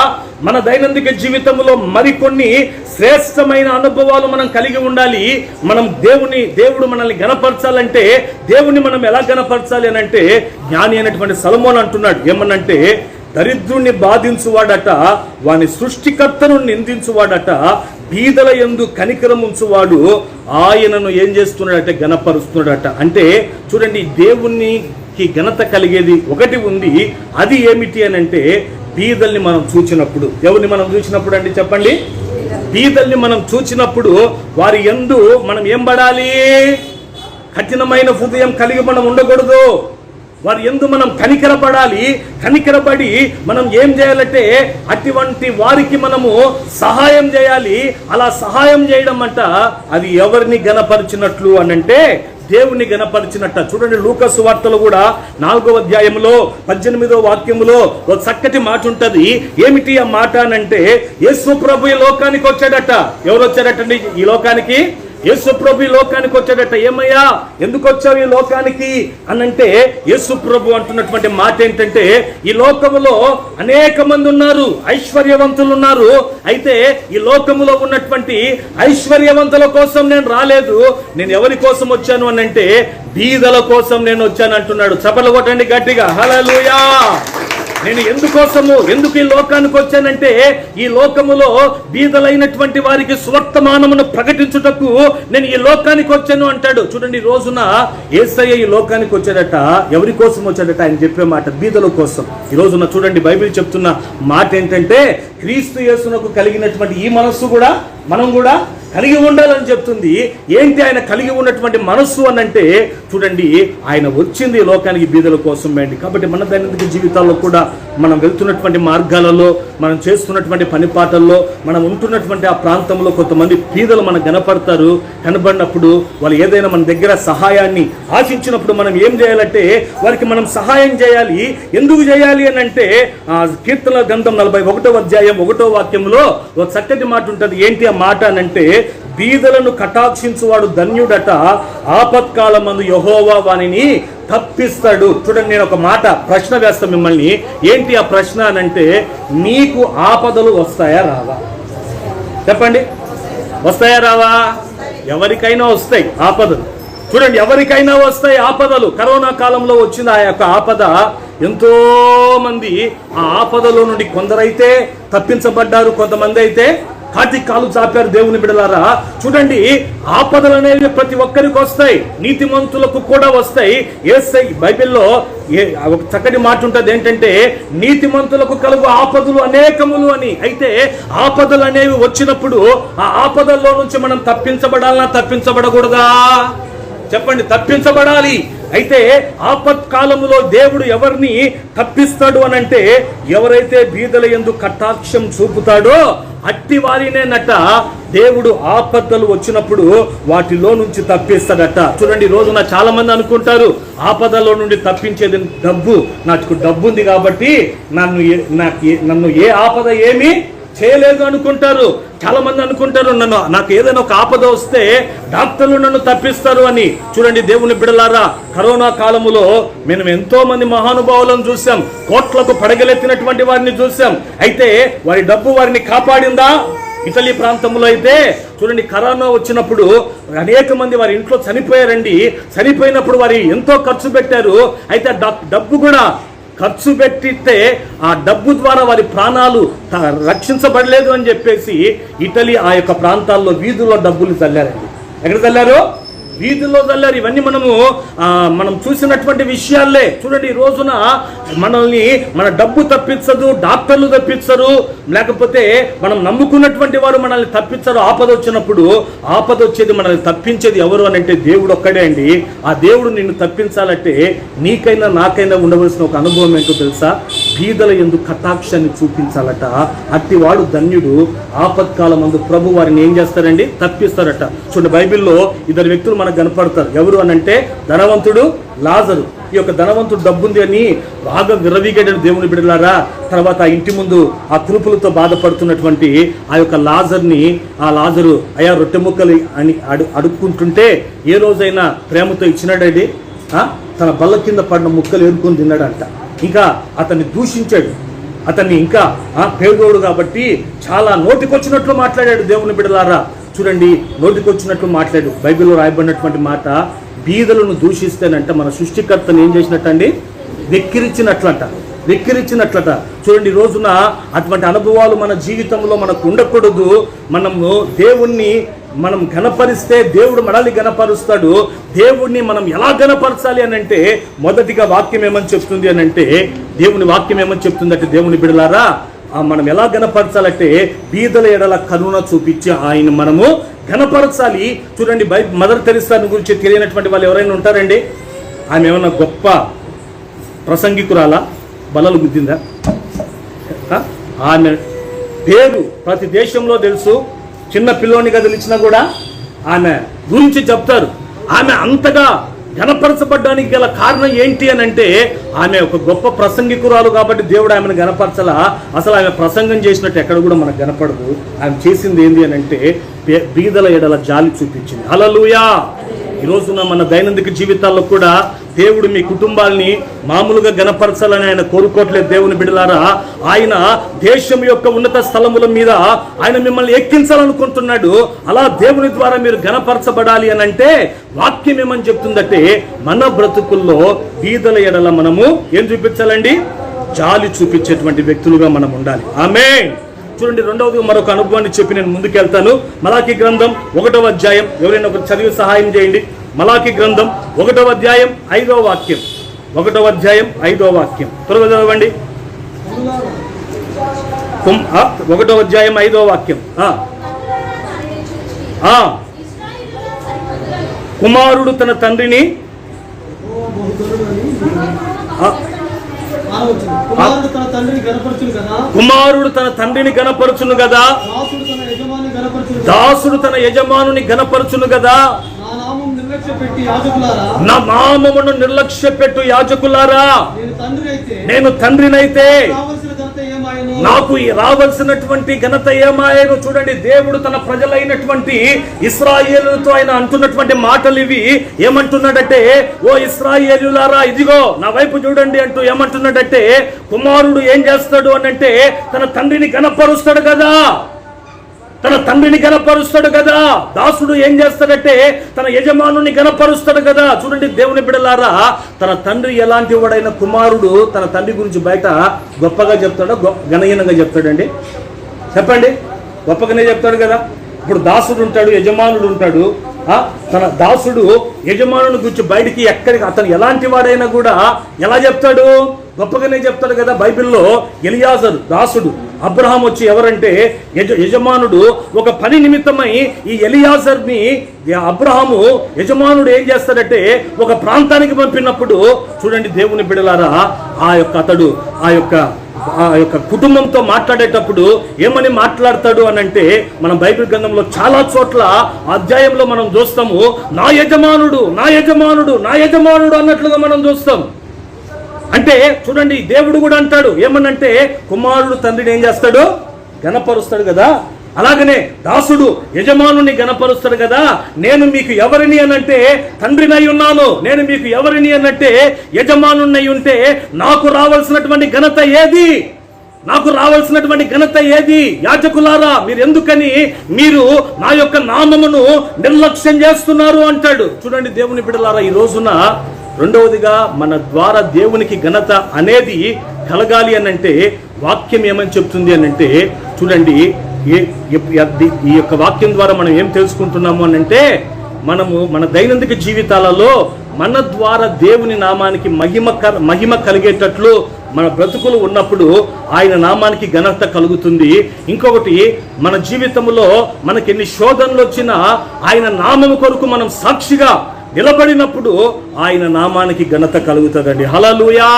మన దైనందిక జీవితంలో మరికొన్ని శ్రేష్టమైన అనుభవాలు మనం కలిగి ఉండాలి. మనం దేవుడు మనల్ని గణపరచాలంటే దేవుని మనం ఎలా గణపరచాలి అని అంటే, జ్ఞాని అయినటువంటి సొలొమోను అంటున్నాడు ఏమనంటే, దరిద్రుణ్ణి బాధించువాడట, వాని సృష్టికర్తను నిందించువాడట, బీదల యందు కనికరం ఉంచువాడు, ఆయనను ఏం చేస్తున్నాడట? గణపరుస్తున్నాడట. అంటే చూడండి, దేవునికి ఘనత కలిగేది ఒకటి ఉంది. అది ఏమిటి అని అంటే, బీదల్ని మనం చూచినప్పుడు. ఎవరిని మనం చూసినప్పుడు అండి చెప్పండి? బీదల్ని మనం చూచినప్పుడు వారి యందు మనం ఏం పడాలి? కఠినమైన హృదయం కలిగి మనం ఉండకూడదు. వారి యందు మనం కనికరపడాలి. కనికరపడి మనం ఏం చేయాలంటే అటువంటి వారికి మనము సహాయం చేయాలి. అలా సహాయం చేయడం అంట అది ఎవరిని గణపరిచినట్లు అనంటే దేవుని గణపరిచినట్ట. చూడండి, లూకా సువార్తలో కూడా 4వ అధ్యాయంలో 18వ వాక్యములో ఒక చక్కటి మాట ఉంటది. ఏమిటి ఆ మాట అనంటే, యేసు ప్రభు ఈ లోకానికి వచ్చాడట. ఎవరు వచ్చాడటండి ఈ లోకానికి? యేసు ప్రభు ఈ లోకానికి వచ్చాడట. ఏమయ్యా, ఎందుకు వచ్చావు ఈ లోకానికి అనంటే, యేసు ప్రభు అంటున్నటువంటి మాట ఏంటంటే, ఈ లోకములో అనేక మంది ఉన్నారు, ఐశ్వర్యవంతులు ఉన్నారు. అయితే ఈ లోకములో ఉన్నటువంటి ఐశ్వర్యవంతుల కోసం నేను రాలేదు. నేను ఎవరి కోసం వచ్చాను అనంటే, బీదల కోసం నేను వచ్చాను అంటున్నాడు. చప్పట్లు కొట్టండి గట్టిగా, హల్లెలూయా. నేను ఎందుకు ఈ లోకానికి వచ్చానంటే, ఈ లోకములో బీదలైనటువంటి వారికి సువర్తమానమును ప్రకటించుటకు నేను ఈ లోకానికి వచ్చాను అంటాడు. చూడండి, ఈ రోజున యేసయ్య ఈ లోకానికి వచ్చాడట. ఎవరి కోసం వచ్చాడట? ఆయన చెప్పే మాట బీదల కోసం. ఈ రోజున చూడండి, బైబిల్ చెప్తున్న మాట ఏంటంటే, క్రీస్తు యేసునకు కలిగినటువంటి ఈ మనస్సు కూడా మనం కూడా కలిగి ఉండాలని చెప్తుంది. ఏంటి ఆయన కలిగి ఉన్నటువంటి మనస్సు అనంటే, చూడండి, ఆయన వచ్చింది ఈ లోకానికి బీదల కోసం అండి. కాబట్టి మన దైనందిక జీవితాల్లో కూడా మనం వెళ్తున్నటువంటి మార్గాలలో, మనం చేస్తున్నటువంటి పనిపాటల్లో, మనం ఉంటున్నటువంటి ఆ ప్రాంతంలో కొంతమంది బీదలు మనకు కనపడతారు. కనబడినప్పుడు వాళ్ళు ఏదైనా మన దగ్గర సహాయాన్ని ఆశించినప్పుడు మనం ఏం చేయాలంటే వారికి మనం సహాయం చేయాలి. ఎందుకు చేయాలి అని అంటే, కీర్తన గ్రంథం 41వ అధ్యాయం 1వ వాక్యంలో ఒక చక్కటి మాట ఉంటుంది. ఏంటి ఆ మాట అనంటే, బీదలను కటాక్షించువాడు ధన్యుడట, ఆపత్కాలమందు యెహోవా వానిని తప్పిస్తాడు. చూడండి, నేను ఒక మాట ప్రశ్న వేస్తాను మిమ్మల్ని. ఏంటి ఆ ప్రశ్న అనంటే, మీకు ఆపదలు వస్తాయా రావా? చెప్పండి, వస్తాయా రావా? ఎవరికైనా వస్తాయి ఆపదలు. చూడండి, ఎవరికైనా వస్తాయి ఆపదలు. కరోనా కాలంలో వచ్చిన ఆ యొక్క ఆపద, ఎంతో మంది ఆ ఆపదలో నుండి కొందరైతే తప్పించబడ్డారు, కొంతమంది అయితే కాటికి కాలు చాపారు. దేవుని బిడ్డలారా, చూడండి, ఆపదలు అనేవి ప్రతి ఒక్కరికి వస్తాయి, నీతిమంతులకు కూడా వస్తాయి. యేసయ్య బైబిల్లో ఒక చక్కటి మాట ఉంటుంది ఏంటంటే, నీతిమంతులకు కలుగు ఆపదలు అనేకములు అని. అయితే ఆపదలు అనేవి వచ్చినప్పుడు ఆ ఆపదల్లో నుంచి మనం తప్పించబడాలన్నా తప్పించబడకూడదా? చెప్పండి, తప్పించబడాలి. అయితే ఆపత్కాలములో దేవుడు ఎవరిని తప్పిస్తాడు అనంటే ఎవరైతే బీదల యందు కటాక్షం చూపుతాడో అట్టి వారినేనట దేవుడు ఆపదలు వచ్చినప్పుడు వాటిలో నుంచి తప్పిస్తాడట. చూడండి, ఈ రోజున చాలా మంది అనుకుంటారు నుండి తప్పించేది డబ్బు, నాకు డబ్బు ఉంది కాబట్టి నన్ను ఏ ఆపద ఏమీ చేయలేదు అనుకుంటారు. చాలా మంది అనుకుంటారు నాకు ఏదైనా ఒక ఆపద వస్తే డాక్టర్లు నన్ను తప్పిస్తారు అని. చూడండి దేవుని బిడలారా, కరోనా కాలములో మేము ఎంతో మంది మహానుభావులను చూసాం, కోట్లకు పడగలెత్తినటువంటి వారిని చూసాం. అయితే వారి డబ్బు వారిని కాపాడిందా? ఇటలీ ప్రాంతంలో అయితే చూడండి, కరోనా వచ్చినప్పుడు అనేక మంది వారి ఇంట్లో చనిపోయారండి. చనిపోయినప్పుడు వారి ఎంతో ఖర్చు పెట్టారు. అయితే డబ్బు కూడా ఖర్చు పెట్టితే ఆ డబ్బు ద్వారా వారి ప్రాణాలు రక్షించబడలేదు అని చెప్పేసి ఇటలీ ఆ యొక్క ప్రాంతాల్లో వీధుల్లో డబ్బులు చల్లారండి. ఎక్కడ చల్లారు? వీధుల్లో చల్లారు. ఇవన్నీ మనం చూసినటువంటి విషయాలే. చూడండి, ఈ రోజున మనల్ని మన డబ్బు తప్పించదు, డాక్టర్లు తప్పించరు, లేకపోతే మనం నమ్ముకున్నటువంటి వారు మనల్ని తప్పించరు. ఆపద వచ్చినప్పుడు ఆపద వచ్చేది మనల్ని తప్పించేది ఎవరు అని అంటే దేవుడు ఒక్కడే అండి. ఆ దేవుడు నిన్ను తప్పించాలంటే నీకైనా నాకైనా ఉండవలసిన ఒక అనుభవం ఏంటో తెలుసా? బీదల యందు కటాక్షాన్ని చూపించాలట. అట్టివాడు ధన్యుడు. ఆపత్కాలం మందు ప్రభు వారిని ఏం చేస్తారండి? తప్పిస్తారట. చూడండి, బైబిల్లో ఇద్దరు వ్యక్తులు మనకు కనపడతారు. ఎవరు అనంటే ధనవంతుడు, లాజరు. ఈ యొక్క ధనవంతుడు డబ్బుంది అని బాగా విర్రవీగాడు దేవుని బిడ్డలారా. తర్వాత ఆ ఇంటి ముందు ఆ కురుపులతో బాధపడుతున్నటువంటి ఆ యొక్క లాజరు అయ్యా రొట్టె ముక్కలు అని అడుక్కుంటుంటే ఏ రోజైనా ప్రేమతో ఇచ్చినాడండి? తన బల్ల కింద పడిన ముక్కలు ఏరుకొని తిన్నాడంట. ఇంకా అతన్ని దూషించాడు. అతన్ని ఇంకా పేదోడు కాబట్టి చాలా నోటికొచ్చినట్లు మాట్లాడాడు దేవుని బిడ్డలారా. చూడండి, నోటికొచ్చినట్లు మాట్లాడు. బైబిల్లో రాయబడినటువంటి మాట, బీదలను దూషిస్తేనంట మన సృష్టికర్తను ఏం చేసినట్టండి? వెక్కిరించినట్లట. చూడండి, ఈ రోజున అటువంటి అనుభవాలు మన జీవితంలో మనకు ఉండకూడదు. మనము దేవుణ్ణి మనం ఘనపరిస్తే దేవుడు మనల్ని ఘనపరుస్తాడు. దేవుణ్ణి మనం ఎలా ఘనపరచాలి అని అంటే మొదటిగా వాక్యం ఏమని చెప్తుంది అని అంటే, దేవుని వాక్యం ఏమని చెప్తుందంటే దేవుని బిడలారా, మనం ఎలా ఘనపరచాలంటే బీదల ఎడల కరుణ చూపించి ఆయన మనము ఘనపరచాలి. చూడండి, మదర్ తెరెసా గురించి తెలియనటువంటి వాళ్ళు ఎవరైనా ఉంటారండి? ఆమె ఏమన్నా గొప్ప ప్రసంగికురాలా? బలలు గుద్దిందా? ఆమె పేరు ప్రతి దేశంలో తెలుసు. చిన్న పిల్లోని గదిలిచ్చినా కూడా ఆమె గురించి చెప్తారు. ఆమె అంతగా ఘనపరచబడ్డానికి గల కారణం ఏంటి అని అంటే ఆమె ఒక గొప్ప ప్రసంగికురాలు కాబట్టి దేవుడు ఆమెను ఘనపరచలా. అసలు ఆమె ప్రసంగం చేసినట్టు ఎక్కడ కూడా మనకు కనపడదు. ఆమె చేసింది ఏంటి అని అంటే బీదల ఎడల జాలి చూపించింది. హల్లెలూయా. ఈ రోజున మన దైనందిక జీవితాల్లో కూడా దేవుడు మీ కుటుంబాల్ని మామూలుగా ఘనపరచాలని ఆయన కోరుకోవట్లేదు. దేవుని బిడ్డలారా, ఆయన దేశం యొక్క ఉన్నత స్థలముల మీద ఆయన మిమ్మల్ని ఎక్కించాలనుకుంటున్నాడు. అలా దేవుని ద్వారా మీరు ఘనపరచబడాలి అని అంటే వాక్యం ఏమని చెప్తుందంటే మన బ్రతుకుల్లో బీదల ఎడల మనము ఏం చూపించాలండి? జాలి చూపించేటువంటి వ్యక్తులుగా మనం ఉండాలి. ఆమేన్. చూడండి, రెండవది మరొక అనుభవాన్ని చెప్పి నేను ముందుకెళ్తాను. మలాకి గ్రంథం 1వ అధ్యాయం, ఎవరైనా ఒక చదివి సహాయం చేయండి. మలాకి గ్రంథం 1వ అధ్యాయం 5వ వాక్యం. 1వ అధ్యాయం 5వ వాక్యం త్వరగా చదవండి. 1వ అధ్యాయం 5వ వాక్యం. కుమారుడు తన తండ్రిని కుమారుడు తన తండ్రిని గణపరచును కదా, దాసుడు తన యజమానుని గణపరచును కదా. నా నామమును నిర్లక్ష్య పెట్టు యాజకులారా, నేను తండ్రినైతే నాకు రావాల్సినటువంటి ఘనత ఏమాయను. చూడండి, దేవుడు తన ప్రజలైనటువంటి ఇశ్రాయేలుతో ఆయన అంటున్నటువంటి మాటలు ఇవి. ఏమంటున్నాడంటే, ఓ ఇశ్రాయేలులారా, ఇదిగో నా వైపు చూడండి అంటూ ఏమంటున్నాడంటే, కుమారుడు ఏం చేస్తాడు అని అంటే తన తండ్రిని ఘనపరుస్తాడు కదా, తన తండ్రిని గణపరుస్తాడు కదా. దాసుడు ఏం చేస్తాడంటే తన యజమానుని గణపరుస్తాడు కదా. చూడండి దేవుని బిడ్డలారా, తన తండ్రి ఎలాంటి వాడైన కుమారుడు తన తండ్రి గురించి బయట గొప్పగా చెప్తాడో ఘనహీనంగా చెప్తాడండి? చెప్పండి, గొప్పగానే చెప్తాడు కదా. ఇప్పుడు దాసుడు ఉంటాడు, యజమానుడు ఉంటాడు. తన దాసుడు యజమానుని గురించి బయటికి ఎక్కడికి అతను ఎలాంటి వాడైనా కూడా ఎలా చెప్తాడు? గొప్పగానే చెప్తాడు కదా బైబిల్లో. ఎలియాజరు దాసుడు, అబ్రహాం వచ్చి ఎవరంటే యజమానుడు ఒక పని నిమిత్తమై ఈ ఎలియాజర్ని అబ్రహాము యజమానుడు ఏం చేస్తాడంటే ఒక ప్రాంతానికి పంపినప్పుడు చూడండి దేవుని బిడలారా, అతడు ఆ యొక్క కుటుంబంతో మాట్లాడేటప్పుడు ఏమని మాట్లాడతాడు అని అంటే, మనం బైబిల్ గ్రంథంలో చాలా చోట్ల అధ్యాయంలో మనం చూస్తాము, నా యజమానుడు నా యజమానుడు నా యజమానుడు అన్నట్లుగా మనం చూస్తాం. అంటే చూడండి దేవుడు కూడా అంటాడు ఏమనంటే, కుమారుడు తండ్రిని ఏం చేస్తాడు, ఘనపరుస్తాడు కదా. అలాగనే దాసుడు యజమానుని ఘనపరుస్తాడు కదా. నేను మీకు ఎవరిని అనంటే తండ్రినై ఉన్నాను, నేను మీకు ఎవరిని అనంటే యజమానునై ఉంటే నాకు రావాల్సినటువంటి ఘనత ఏది, నాకు రావాల్సినటువంటి ఘనత ఏది? యాజకులారా, మీరు ఎందుకని మీరు నా యొక్క నామమును నిర్లక్ష్యం చేస్తున్నారు అంటాడు. చూడండి దేవుని బిడ్డలారా, ఈ రోజున రెండవదిగా మన ద్వారా దేవునికి ఘనత అనేది కలగాలి అనంటే వాక్యం ఏమని చెప్తుంది అనంటే, చూడండి ఈ యొక్క వాక్యం ద్వారా మనం ఏం తెలుసుకుంటున్నాము అనంటే, మనము మన దైనందిక జీవితాలలో మన ద్వారా దేవుని నామానికి మహిమ కలిగేటట్లు మన బ్రతుకులు ఉన్నప్పుడు ఆయన నామానికి ఘనత కలుగుతుంది. ఇంకొకటి, మన జీవితంలో మనకి ఎన్ని శోధనలు వచ్చినా ఆయన నామము కొరకు మనం సాక్షిగా నిలబడినప్పుడు ఆయన నామానికి ఘనత కలుగుతుందండి. హల్లెలూయా.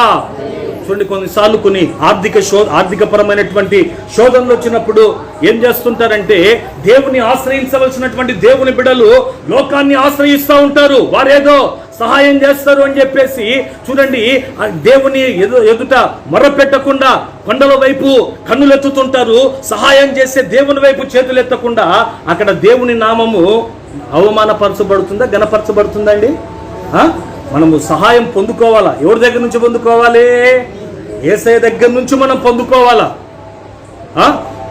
చూడండి, కొన్నిసార్లు కొన్ని ఆర్థికపరమైనటువంటి శోధనలు వచ్చినప్పుడు ఏం చేస్తుంటారంటే, దేవుని ఆశ్రయించవలసినటువంటి దేవుని బిడ్డలు లోకాన్ని ఆశ్రయిస్తూ ఉంటారు. వారేదో సహాయం చేస్తారు అని చెప్పేసి చూడండి దేవుని ఎదుట మొరపెట్టకుండా కొండల వైపు కన్నులెత్తుతుంటారు. సహాయం చేసే దేవుని వైపు చేతులు ఎత్తకుండా అక్కడ దేవుని నామము అవమానపరచబడుతుందా, ఘనపరచబడుతుందా అండి? మనము సహాయం పొందుకోవాలా. ఎవరి దగ్గర నుంచి పొందుకోవాలి? యేసయ్య దగ్గర నుంచి మనం పొందుకోవాలా.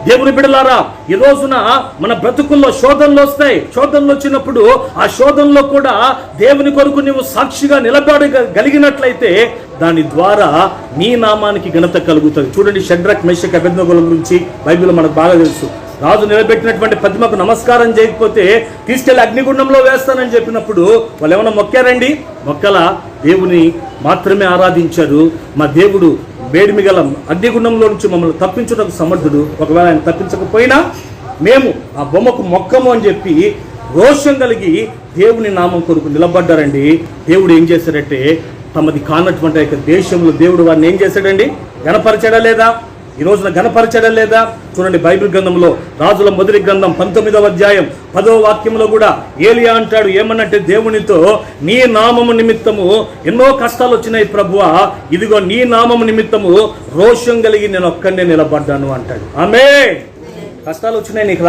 దేవుని బిడ్డలారా, ఈ రోజున మన బ్రతుకుల్లో శోధనలు వస్తాయి. శోధనలు వచ్చినప్పుడు ఆ శోధనలో కూడా దేవుని కొరకు నువ్వు సాక్షిగా నిలబడగలిగినట్లయితే దాని ద్వారా నీ నామానికి ఘనత కలుగుతుంది. చూడండి, షడ్రక్ మేషక్ అబేద్నెగోల గురించి బైబిల్ మనకు బాగా తెలుసు. రాజు నిలబెట్టినటువంటి ప్రతిమకు నమస్కారం చేయకపోతే తీసుకెళ్లి అగ్నిగుండంలో వేస్తానని చెప్పినప్పుడు వాళ్ళు ఏమైనా మొక్కారండి? మొక్కల. దేవుని మాత్రమే ఆరాధించారు. మా దేవుడు వేడిమిగల అగ్నిగుండంలో నుంచి మమ్మల్ని తప్పించడానికి సమర్థుడు. ఒకవేళ ఆయన తప్పించకపోయినా మేము ఆ బొమ్మకు మొక్కము అని చెప్పి రోషం కలిగి దేవుని నామం కొరకు నిలబడ్డారండి. దేవుడు ఏం చేశాడంటే, తమది కానటువంటి యొక్క దేశంలో దేవుడు వారిని ఏం చేశాడండి? ఘనపరచడా లేదా? ఈ రోజున ఘనపరచడం లేదా? చూడండి, బైబిల్ గ్రంథంలో రాజుల మొదటి గ్రంథం 19వ అధ్యాయం 10వ వాక్యంలో కూడా ఏలియా అంటాడు ఏమనంటే, దేవునితో నీ నామము నిమిత్తము ఎన్నో కష్టాలు వచ్చినాయి ప్రభువా, ఇదిగో నీ నామము నిమిత్తము రోషం కలిగి నేను ఒక్కడే నిలబడ్డాను అంటాడు. ఆమేన్. కష్టాలు వచ్చినాయి, నీకు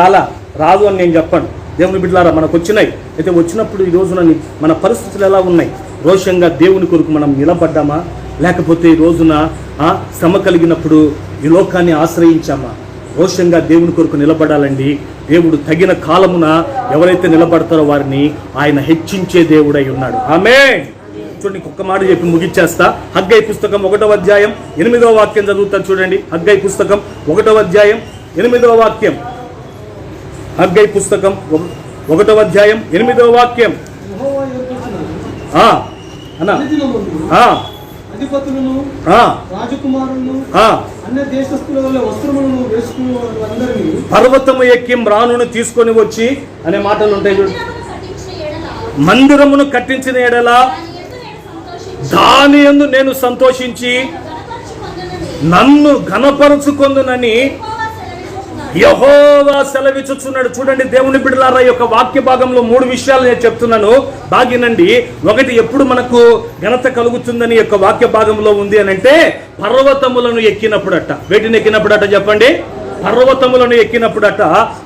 రాదు అని నేను చెప్పాను. దేవుని బిడ్డలారా, మనకు వచ్చినాయి. అయితే వచ్చినప్పుడు ఈ రోజున మన పరిస్థితులు ఎలా ఉన్నాయి? రోషంగా దేవుని కొరకు మనం నిలబడ్డామా? లేకపోతే ఈ రోజున శ్రమ కలిగినప్పుడు ఈ లోకాన్ని ఆశ్రయించామా? రోషంగా దేవుని కొరకు నిలబడాలండి. దేవుడు తగిన కాలమున ఎవరైతే నిలబడతారో వారిని ఆయన హెచ్చించే దేవుడై ఉన్నాడు. ఆమేన్. చూడండి, ఒక్క మాట చెప్పి ముగిచ్చేస్తా. హగ్గై పుస్తకం 1వ అధ్యాయం 8వ వాక్యం చదువుతాను. చూడండి, హగ్గై పుస్తకం 1వ అధ్యాయం 8వ వాక్యం. హగ్గై పుస్తకం 1వ అధ్యాయం 8వ వాక్యం. అధిపతులను రాజకుమారులను అన్య దేశస్థుల వల్ల వస్త్రములను వేసుకుని పర్వతము ఎక్కి మ్రానును తీసుకొని వచ్చి అనే మాటలు ఉంటాయి. మందిరమును కట్టించిన ఎడల దాని యందు నేను సంతోషించి నన్ను ఘనపరచుకొందునని యెహోవా సెలవిచ్చుచున్నాడు. చూడండి దేవుని బిడ్డలారా, యొక్క వాక్య భాగంలో 3 విషయాలు నేను చెప్తున్నాను, బాగినండి. ఒకటి, ఎప్పుడు మనకు ఘనత కలుగుతుందని యొక్క వాక్య భాగంలో ఉంది అని అంటే, పర్వతములను ఎక్కినప్పుడట. వేటిని ఎక్కినప్పుడట చెప్పండి? పర్వతములను ఎక్కినప్పుడట.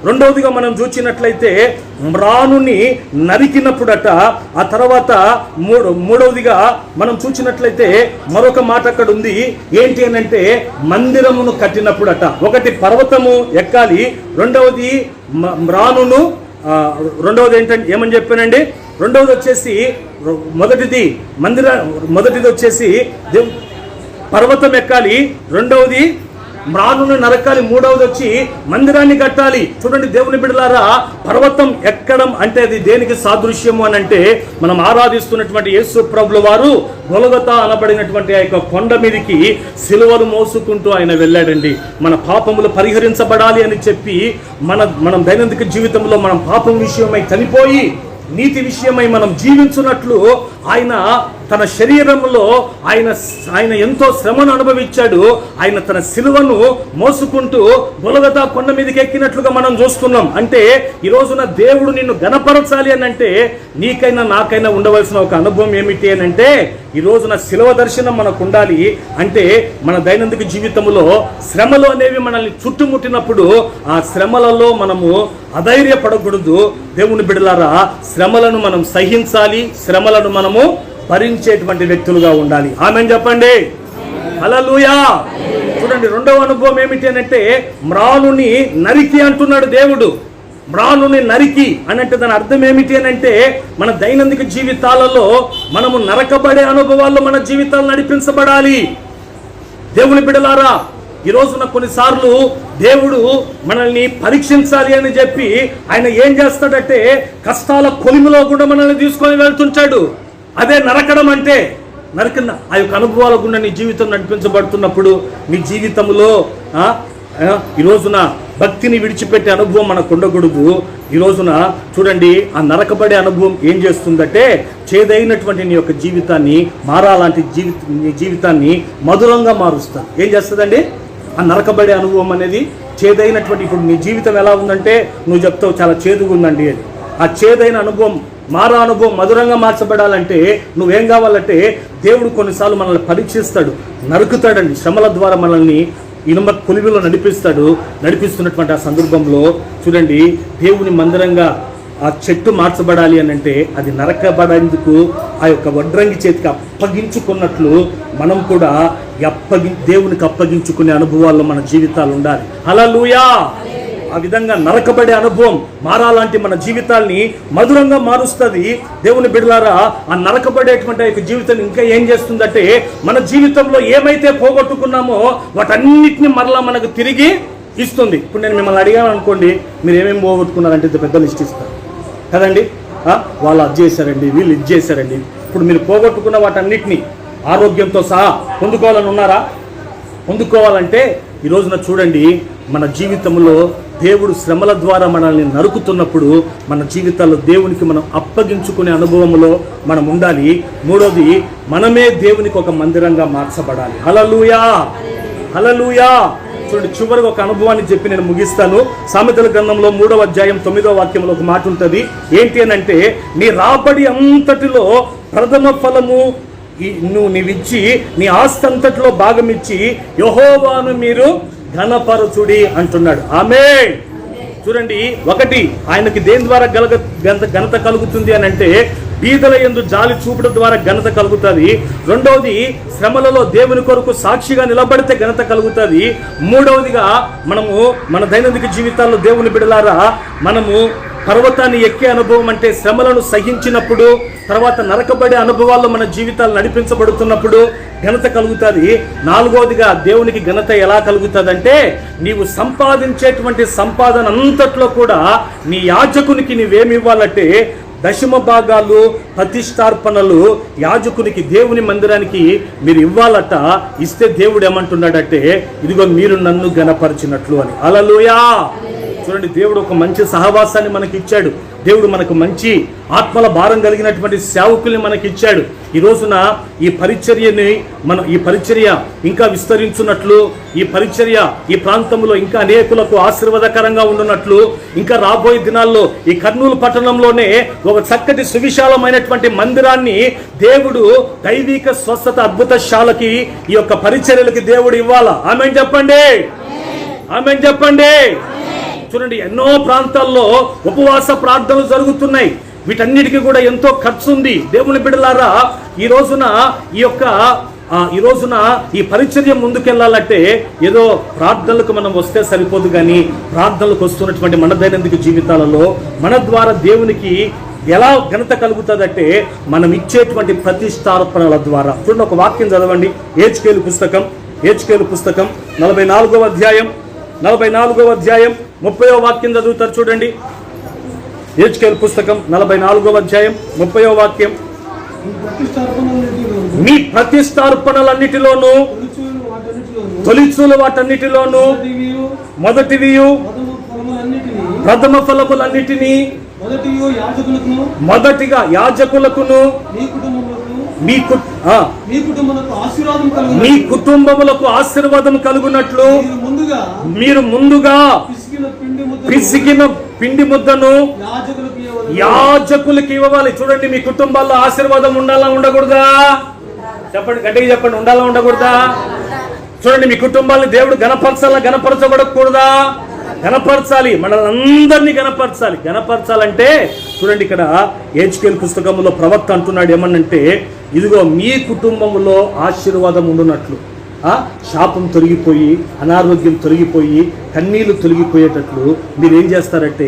రెండవదిగా మనం చూచినట్లయితే మ్రానుని నరికినప్పుడట. ఆ తర్వాత మూడవదిగా మనం చూచినట్లయితే మరొక మాట అక్కడ ఉంది. ఏంటి అని అంటే, మందిరమును కట్టినప్పుడట. ఒకటి పర్వతము ఎక్కాలి, రెండవది మ్రానును, రెండవది ఏంటంటే ఏమని చెప్పానండి? రెండవది వచ్చేసి మొదటిది వచ్చేసి పర్వతం ఎక్కాలి, రెండవది మ్రానుని నరకాలి, మూడవది వచ్చి మందిరాన్ని కట్టాలి. చూడండి దేవుని బిడ్డలారా, పర్వతం ఎక్కడం అంటే అది దేనికి సాదృశ్యము అని అంటే మనం ఆరాధిస్తున్నటువంటి యేసు ప్రభుల వారు గొలగతా అనబడినటువంటి ఆ యొక్క కొండ మీదకి సిలువను మోసుకుంటూ ఆయన వెళ్ళాడండి. మన పాపములు పరిహరించబడాలి అని చెప్పి మనం దైనందిక జీవితంలో మనం పాపం విషయమై చనిపోయి నీతి విషయమై మనం జీవించున్నట్లు ఆయన తన శరీరంలో ఆయన ఎంతో శ్రమను అనుభవించాడు. ఆయన తన సిలువను మోసుకుంటూ గొలగతా కొండ మీదకి ఎక్కినట్లుగా మనం చూస్తున్నాం. అంటే ఈ రోజున దేవుడు నిన్ను గణపరచాలి అని అంటే నీకైనా నాకైనా ఉండవలసిన ఒక అనుభవం ఏమిటి అని అంటే ఈ రోజున సిలువ దర్శనం మనకు ఉండాలి. అంటే మన దైనందిక జీవితంలో శ్రమలు అనేవి మనల్ని చుట్టుముట్టినప్పుడు ఆ శ్రమలలో మనము అధైర్యపడకూడదు. దేవుని బిడ్డలారా, శ్రమలను మనం సహించాలి, శ్రమలను మనము భరించేటువంటి వ్యక్తులుగా ఉండాలి. ఆమేన్ చెప్పండి. హల్లెలూయా. చూడండి రెండవ అనుభవం ఏమిటి అని అంటే మ్రానుని నరికి అంటున్నాడు దేవుడు. మ్రానుని నరికి అని అంటే దాని అర్థం ఏమిటి అని అంటే మన దైనందిక జీవితాలలో మనము నరకబడే అనుభవాల్లో మన జీవితాలు నడిపించబడాలి. దేవుని బిడ్డలారా, ఈ రోజున కొన్నిసార్లు దేవుడు మనల్ని పరీక్షించాలి అని చెప్పి ఆయన ఏం చేస్తాడంటే కష్టాల కొలిమిలో కూడా మనల్ని తీసుకొని వెళ్తుంటాడు. అదే నరకడం అంటే నరకన ఆ యొక్క అనుభవాల గుండా నీ జీవితం నడిపించబడుతున్నప్పుడు నీ జీవితంలో ఈ రోజున భక్తిని విడిచిపెట్టే అనుభవం మనకు ఉండకూడదు. ఈ రోజున చూడండి ఆ నరకబడే అనుభవం ఏం చేస్తుందంటే చేదైనటువంటి నీ యొక్క జీవితాన్ని మారాలాంటి నీ జీవితాన్ని మధురంగా మారుస్తుంది. ఏం చేస్తుందండి ఆ నరకబడే అనుభవం అనేది? చేదైనటువంటి ఇప్పుడు నీ జీవితం ఎలా ఉందంటే నువ్వు చెప్తావు చాలా చేదుగా ఉందండి అని. ఆ చేదైన అనుభవం మారా అనుభవం మధురంగా మార్చబడాలంటే నువ్వేం కావాలంటే దేవుడు కొన్నిసార్లు మనల్ని పరీక్షిస్తాడు, నరుకుతాడండి. శ్రమల ద్వారా మనల్ని ఇనుమ కొలివిలో నడిపిస్తున్నటువంటి ఆ సందర్భంలో చూడండి దేవుని మందిరంగా ఆ చెట్టు మార్చబడాలి అని అంటే అది నరకబడేందుకు ఆ యొక్క వడ్రంగి చేతికి అప్పగించుకున్నట్లు మనం కూడా దేవునికి అప్పగించుకునే అనుభవాల్లో మన జీవితాలు ఉండాలి. హల్లెలూయా. ఆ విధంగా నరకబడే అనుభవం మారాలంటే మన జీవితాల్ని మధురంగా మారుస్తుంది. దేవుని బిడ్డలారా, ఆ నరకబడేటువంటి యొక్క జీవితం ఇంకా ఏం చేస్తుందంటే మన జీవితంలో ఏమైతే పోగొట్టుకున్నామో వాటన్నిటిని మరలా మనకు తిరిగి ఇస్తుంది. ఇప్పుడు నేను మిమ్మల్ని అడిగాను అనుకోండి, మీరు ఏమేమి పోగొట్టుకున్నారంటే పెద్ద లిస్ట్ ఇస్తారు కదండి. వాళ్ళు అది చేశారండి, వీళ్ళు ఇది చేశారండి. ఇప్పుడు మీరు పోగొట్టుకున్న వాటన్నిటిని ఆరోగ్యంతో సహా పొందుకోవాలని ఉన్నారా? పొందుకోవాలంటే ఈ రోజున చూడండి మన జీవితంలో దేవుడు శ్రమల ద్వారా మనల్ని నరుకుతున్నప్పుడు మన జీవితాల్లో దేవునికి మనం అప్పగించుకునే అనుభవంలో మనం ఉండాలి. మూడోది మనమే దేవునికి ఒక మందిరంగా మార్చబడాలి. హల్లెలూయా. హల్లెలూయా. చూడండి చివరికి ఒక అనుభవాన్ని చెప్పి నేను ముగిస్తాను. సామెతల గ్రంథంలో 3వ అధ్యాయం 9వ వాక్యంలో ఒక మాట ఉంటుంది. ఏంటి అని అంటే నీ రాబడి అంతటిలో ప్రథమ ఫలము నీవిచ్చి నీ ఆస్తి అంతటిలో భాగం ఇచ్చి యెహోవాను మీరు ఘనపరచుడి అంటున్నాడు. ఆమేన్. చూడండి ఒకటి ఆయనకి దేని ద్వారా ఘనత కలుగుతుంది అని అంటే బీదల యందు జాలి చూపడం ద్వారా ఘనత కలుగుతుంది. రెండవది శ్రమలలో దేవుని కొరకు సాక్షిగా నిలబడితే ఘనత కలుగుతుంది. మూడవదిగా మనము మన దైనందిక జీవితాల్లో దేవుని బిడ్డలారా మనము పర్వతాన్ని ఎక్కే అనుభవం అంటే శ్రమలను సహించినప్పుడు, తర్వాత నరకబడే అనుభవాల్లో మన జీవితాలు నడిపించబడుతున్నప్పుడు ఘనత కలుగుతుంది. నాలుగవదిగా దేవునికి ఘనత ఎలా కలుగుతుంది అంటే నీవు సంపాదించేటువంటి సంపాదన అంతట్లో కూడా నీ యాజకునికి నీవేమి ఇవ్వాలంటే దశమ భాగాలు ప్రతిష్టార్పణలు యాజకునికి దేవుని మందిరానికి మీరు ఇవ్వాలట. ఇస్తే దేవుడు ఏమంటున్నాడంటే ఇదిగో మీరు నన్ను ఘనపరిచినట్లు అని. హల్లెలూయా. చూడండి దేవుడు ఒక మంచి సహవాసాన్ని మనకి ఇచ్చాడు. దేవుడు మనకు మంచి ఆత్మల భారం కలిగినటువంటి సేవకుల్ని మనకి ఇచ్చాడు. ఈ రోజున ఈ పరిచర్య ఇంకా విస్తరించున్నట్లు, ఈ పరిచర్య ఈ ప్రాంతంలో ఇంకా అనేకులకు ఆశీర్వాదకరంగా ఉండున్నట్లు, ఇంకా రాబోయే దినాల్లో ఈ కర్నూలు పట్టణంలోనే ఒక చక్కటి సువిశాలమైనటువంటి మందిరాన్ని దేవుడు దైవిక స్వస్థత అద్భుతశాలకి ఈ యొక్క పరిచర్యలకి దేవుడు ఇవ్వాలా. ఆమేన్ చెప్పండి. ఆమేన్ చెప్పండి. చూడండి ఎన్నో ప్రాంతాల్లో ఉపవాస ప్రార్థనలు జరుగుతున్నాయి. వీటన్నిటికీ కూడా ఎంతో ఖర్చు ఉంది. దేవుని బిడ్డలారా ఈ రోజున ఈ పరిచర్య ముందుకెళ్ళాలంటే ఏదో ప్రార్థనలకు మనం వస్తే సరిపోదు, కానీ ప్రార్థనలకు వస్తున్నటువంటి మన దైనందిక జీవితాలలో మన ద్వారా దేవునికి ఎలా ఘనత కలుగుతుందంటే మనం ఇచ్చేటువంటి ప్రతిష్టార్పణల ద్వారా. చూడండి ఒక వాక్యం చదవండి. హెచ్కేలు పుస్తకం హెచ్కేలు పుస్తకం 44వ అధ్యాయం 30వ వాక్యం చదువుతారు చూడండి. హెచ్కేలు పుస్తకం 44వ అధ్యాయం 30వ వాక్యం. మీ ప్రతిష్టార్పణలన్నిటిలోనూ తొలిచూలు వాటన్నిటిలోనూ మొదటివియు ప్రథమ ఫలములన్నిటినీ మొదటిగా యాజకులకును మీ కుటుంబములకు ఆశీర్వాదం కలుగునట్లు మీరు ముందుగా పిసికిన పిండి ముద్దను యాజకులకి ఇవ్వాలి. చూడండి, మీ కుటుంబాల్లో ఆశీర్వాదం ఉండాలా ఉండకూడదా? చెప్పండి, గట్టిగా చెప్పండి, ఉండాలా ఉండకూడదా? చూడండి, మీ కుటుంబాన్ని దేవుడు గణపరచాలా గణపరచబడకూడదా? గణపరచాలి, మనల్ని గణపరచాలి. గణపరచాలంటే చూడండి, ఇక్కడ హెచ్కేలు పుస్తకంలో ప్రవక్త అంటున్నాడు ఏమనంటే, ఇదిగో మీ కుటుంబంలో ఆశీర్వాదం ఉండునట్లు, శాపం తొలగిపోయి, అనారోగ్యం తొలగిపోయి, కన్నీళ్లు తొలగిపోయేటట్లు మీరు ఏం చేస్తారంటే,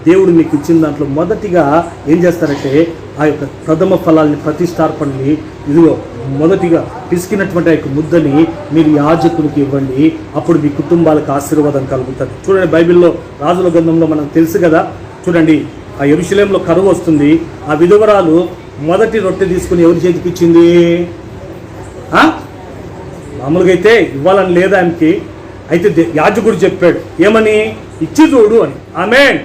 దేవుడు మీకు ఇచ్చిన దాంట్లో మొదటిగా ఏం చేస్తారంటే ఆ యొక్క ప్రథమ ఫలాల్ని, ప్రతిష్టార్పణని, ఇదిగో మొదటిగా పిసికినటువంటి ఆ యొక్క ముద్దని మీరు యాజకునికి ఇవ్వండి. అప్పుడు మీ కుటుంబాలకు ఆశీర్వాదం కలుగుతుంది. చూడండి, బైబిల్లో రాజుల గ్రంథంలో మనకు తెలుసు కదా. చూడండి, ఆ యెరూషలేములో కరువు వస్తుంది. ఆ విధవరాలు మొదటి రొట్టె తీసుకుని ఎవరి చేతికి ఇచ్చింది? మామూలుగా అయితే ఇవ్వాలని లేదా ఆమెకి. అయితే యాజకుడు చెప్పాడు ఏమని? ఇచ్చి చూడు అని. ఆమేన్.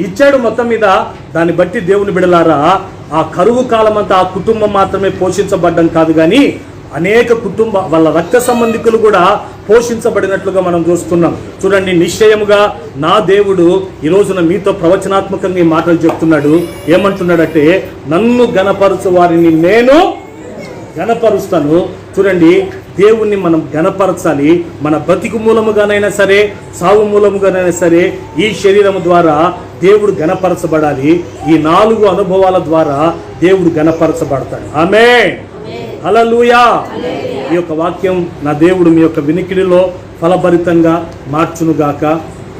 ఇచ్చాడు మొత్తం మీద. దాన్ని బట్టి దేవుని బిడలారా, ఆ కరువు కాలం అంతా ఆ కుటుంబం మాత్రమే పోషించబడ్డం కాదు, కానీ అనేక వాళ్ళ రక్త సంబంధికులు కూడా పోషించబడినట్లుగా మనం చూస్తున్నాం. చూడండి, నిశ్చయముగా నా దేవుడు ఈ రోజున మీతో ప్రవచనాత్మకంగా ఈ మాటలు చెప్తున్నాడు. ఏమంటున్నాడంటే, నన్ను గణపరచు వారిని నేను గణపరుస్తాను. చూడండి, దేవుణ్ణి మనం గణపరచాలి. మన బతికు మూలముగానైనా సరే, సావు మూలముగానైనా సరే, ఈ శరీరము ద్వారా దేవుడు గణపరచబడాలి. ఈ 4 అనుభవాల ద్వారా దేవుడు గణపరచబడతాడు. ఆమేన్. హల్లెలూయా. ఈ యొక్క వాక్యం నా దేవుడు మీ యొక్క వినికిడిలో ఫలభరితంగా మార్చునుగాక.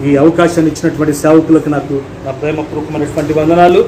ఈ అవకాశాన్ని ఇచ్చినటువంటి సేవకులకు నాకు నా ప్రేమపూర్వకమైనటువంటి వందనాలు.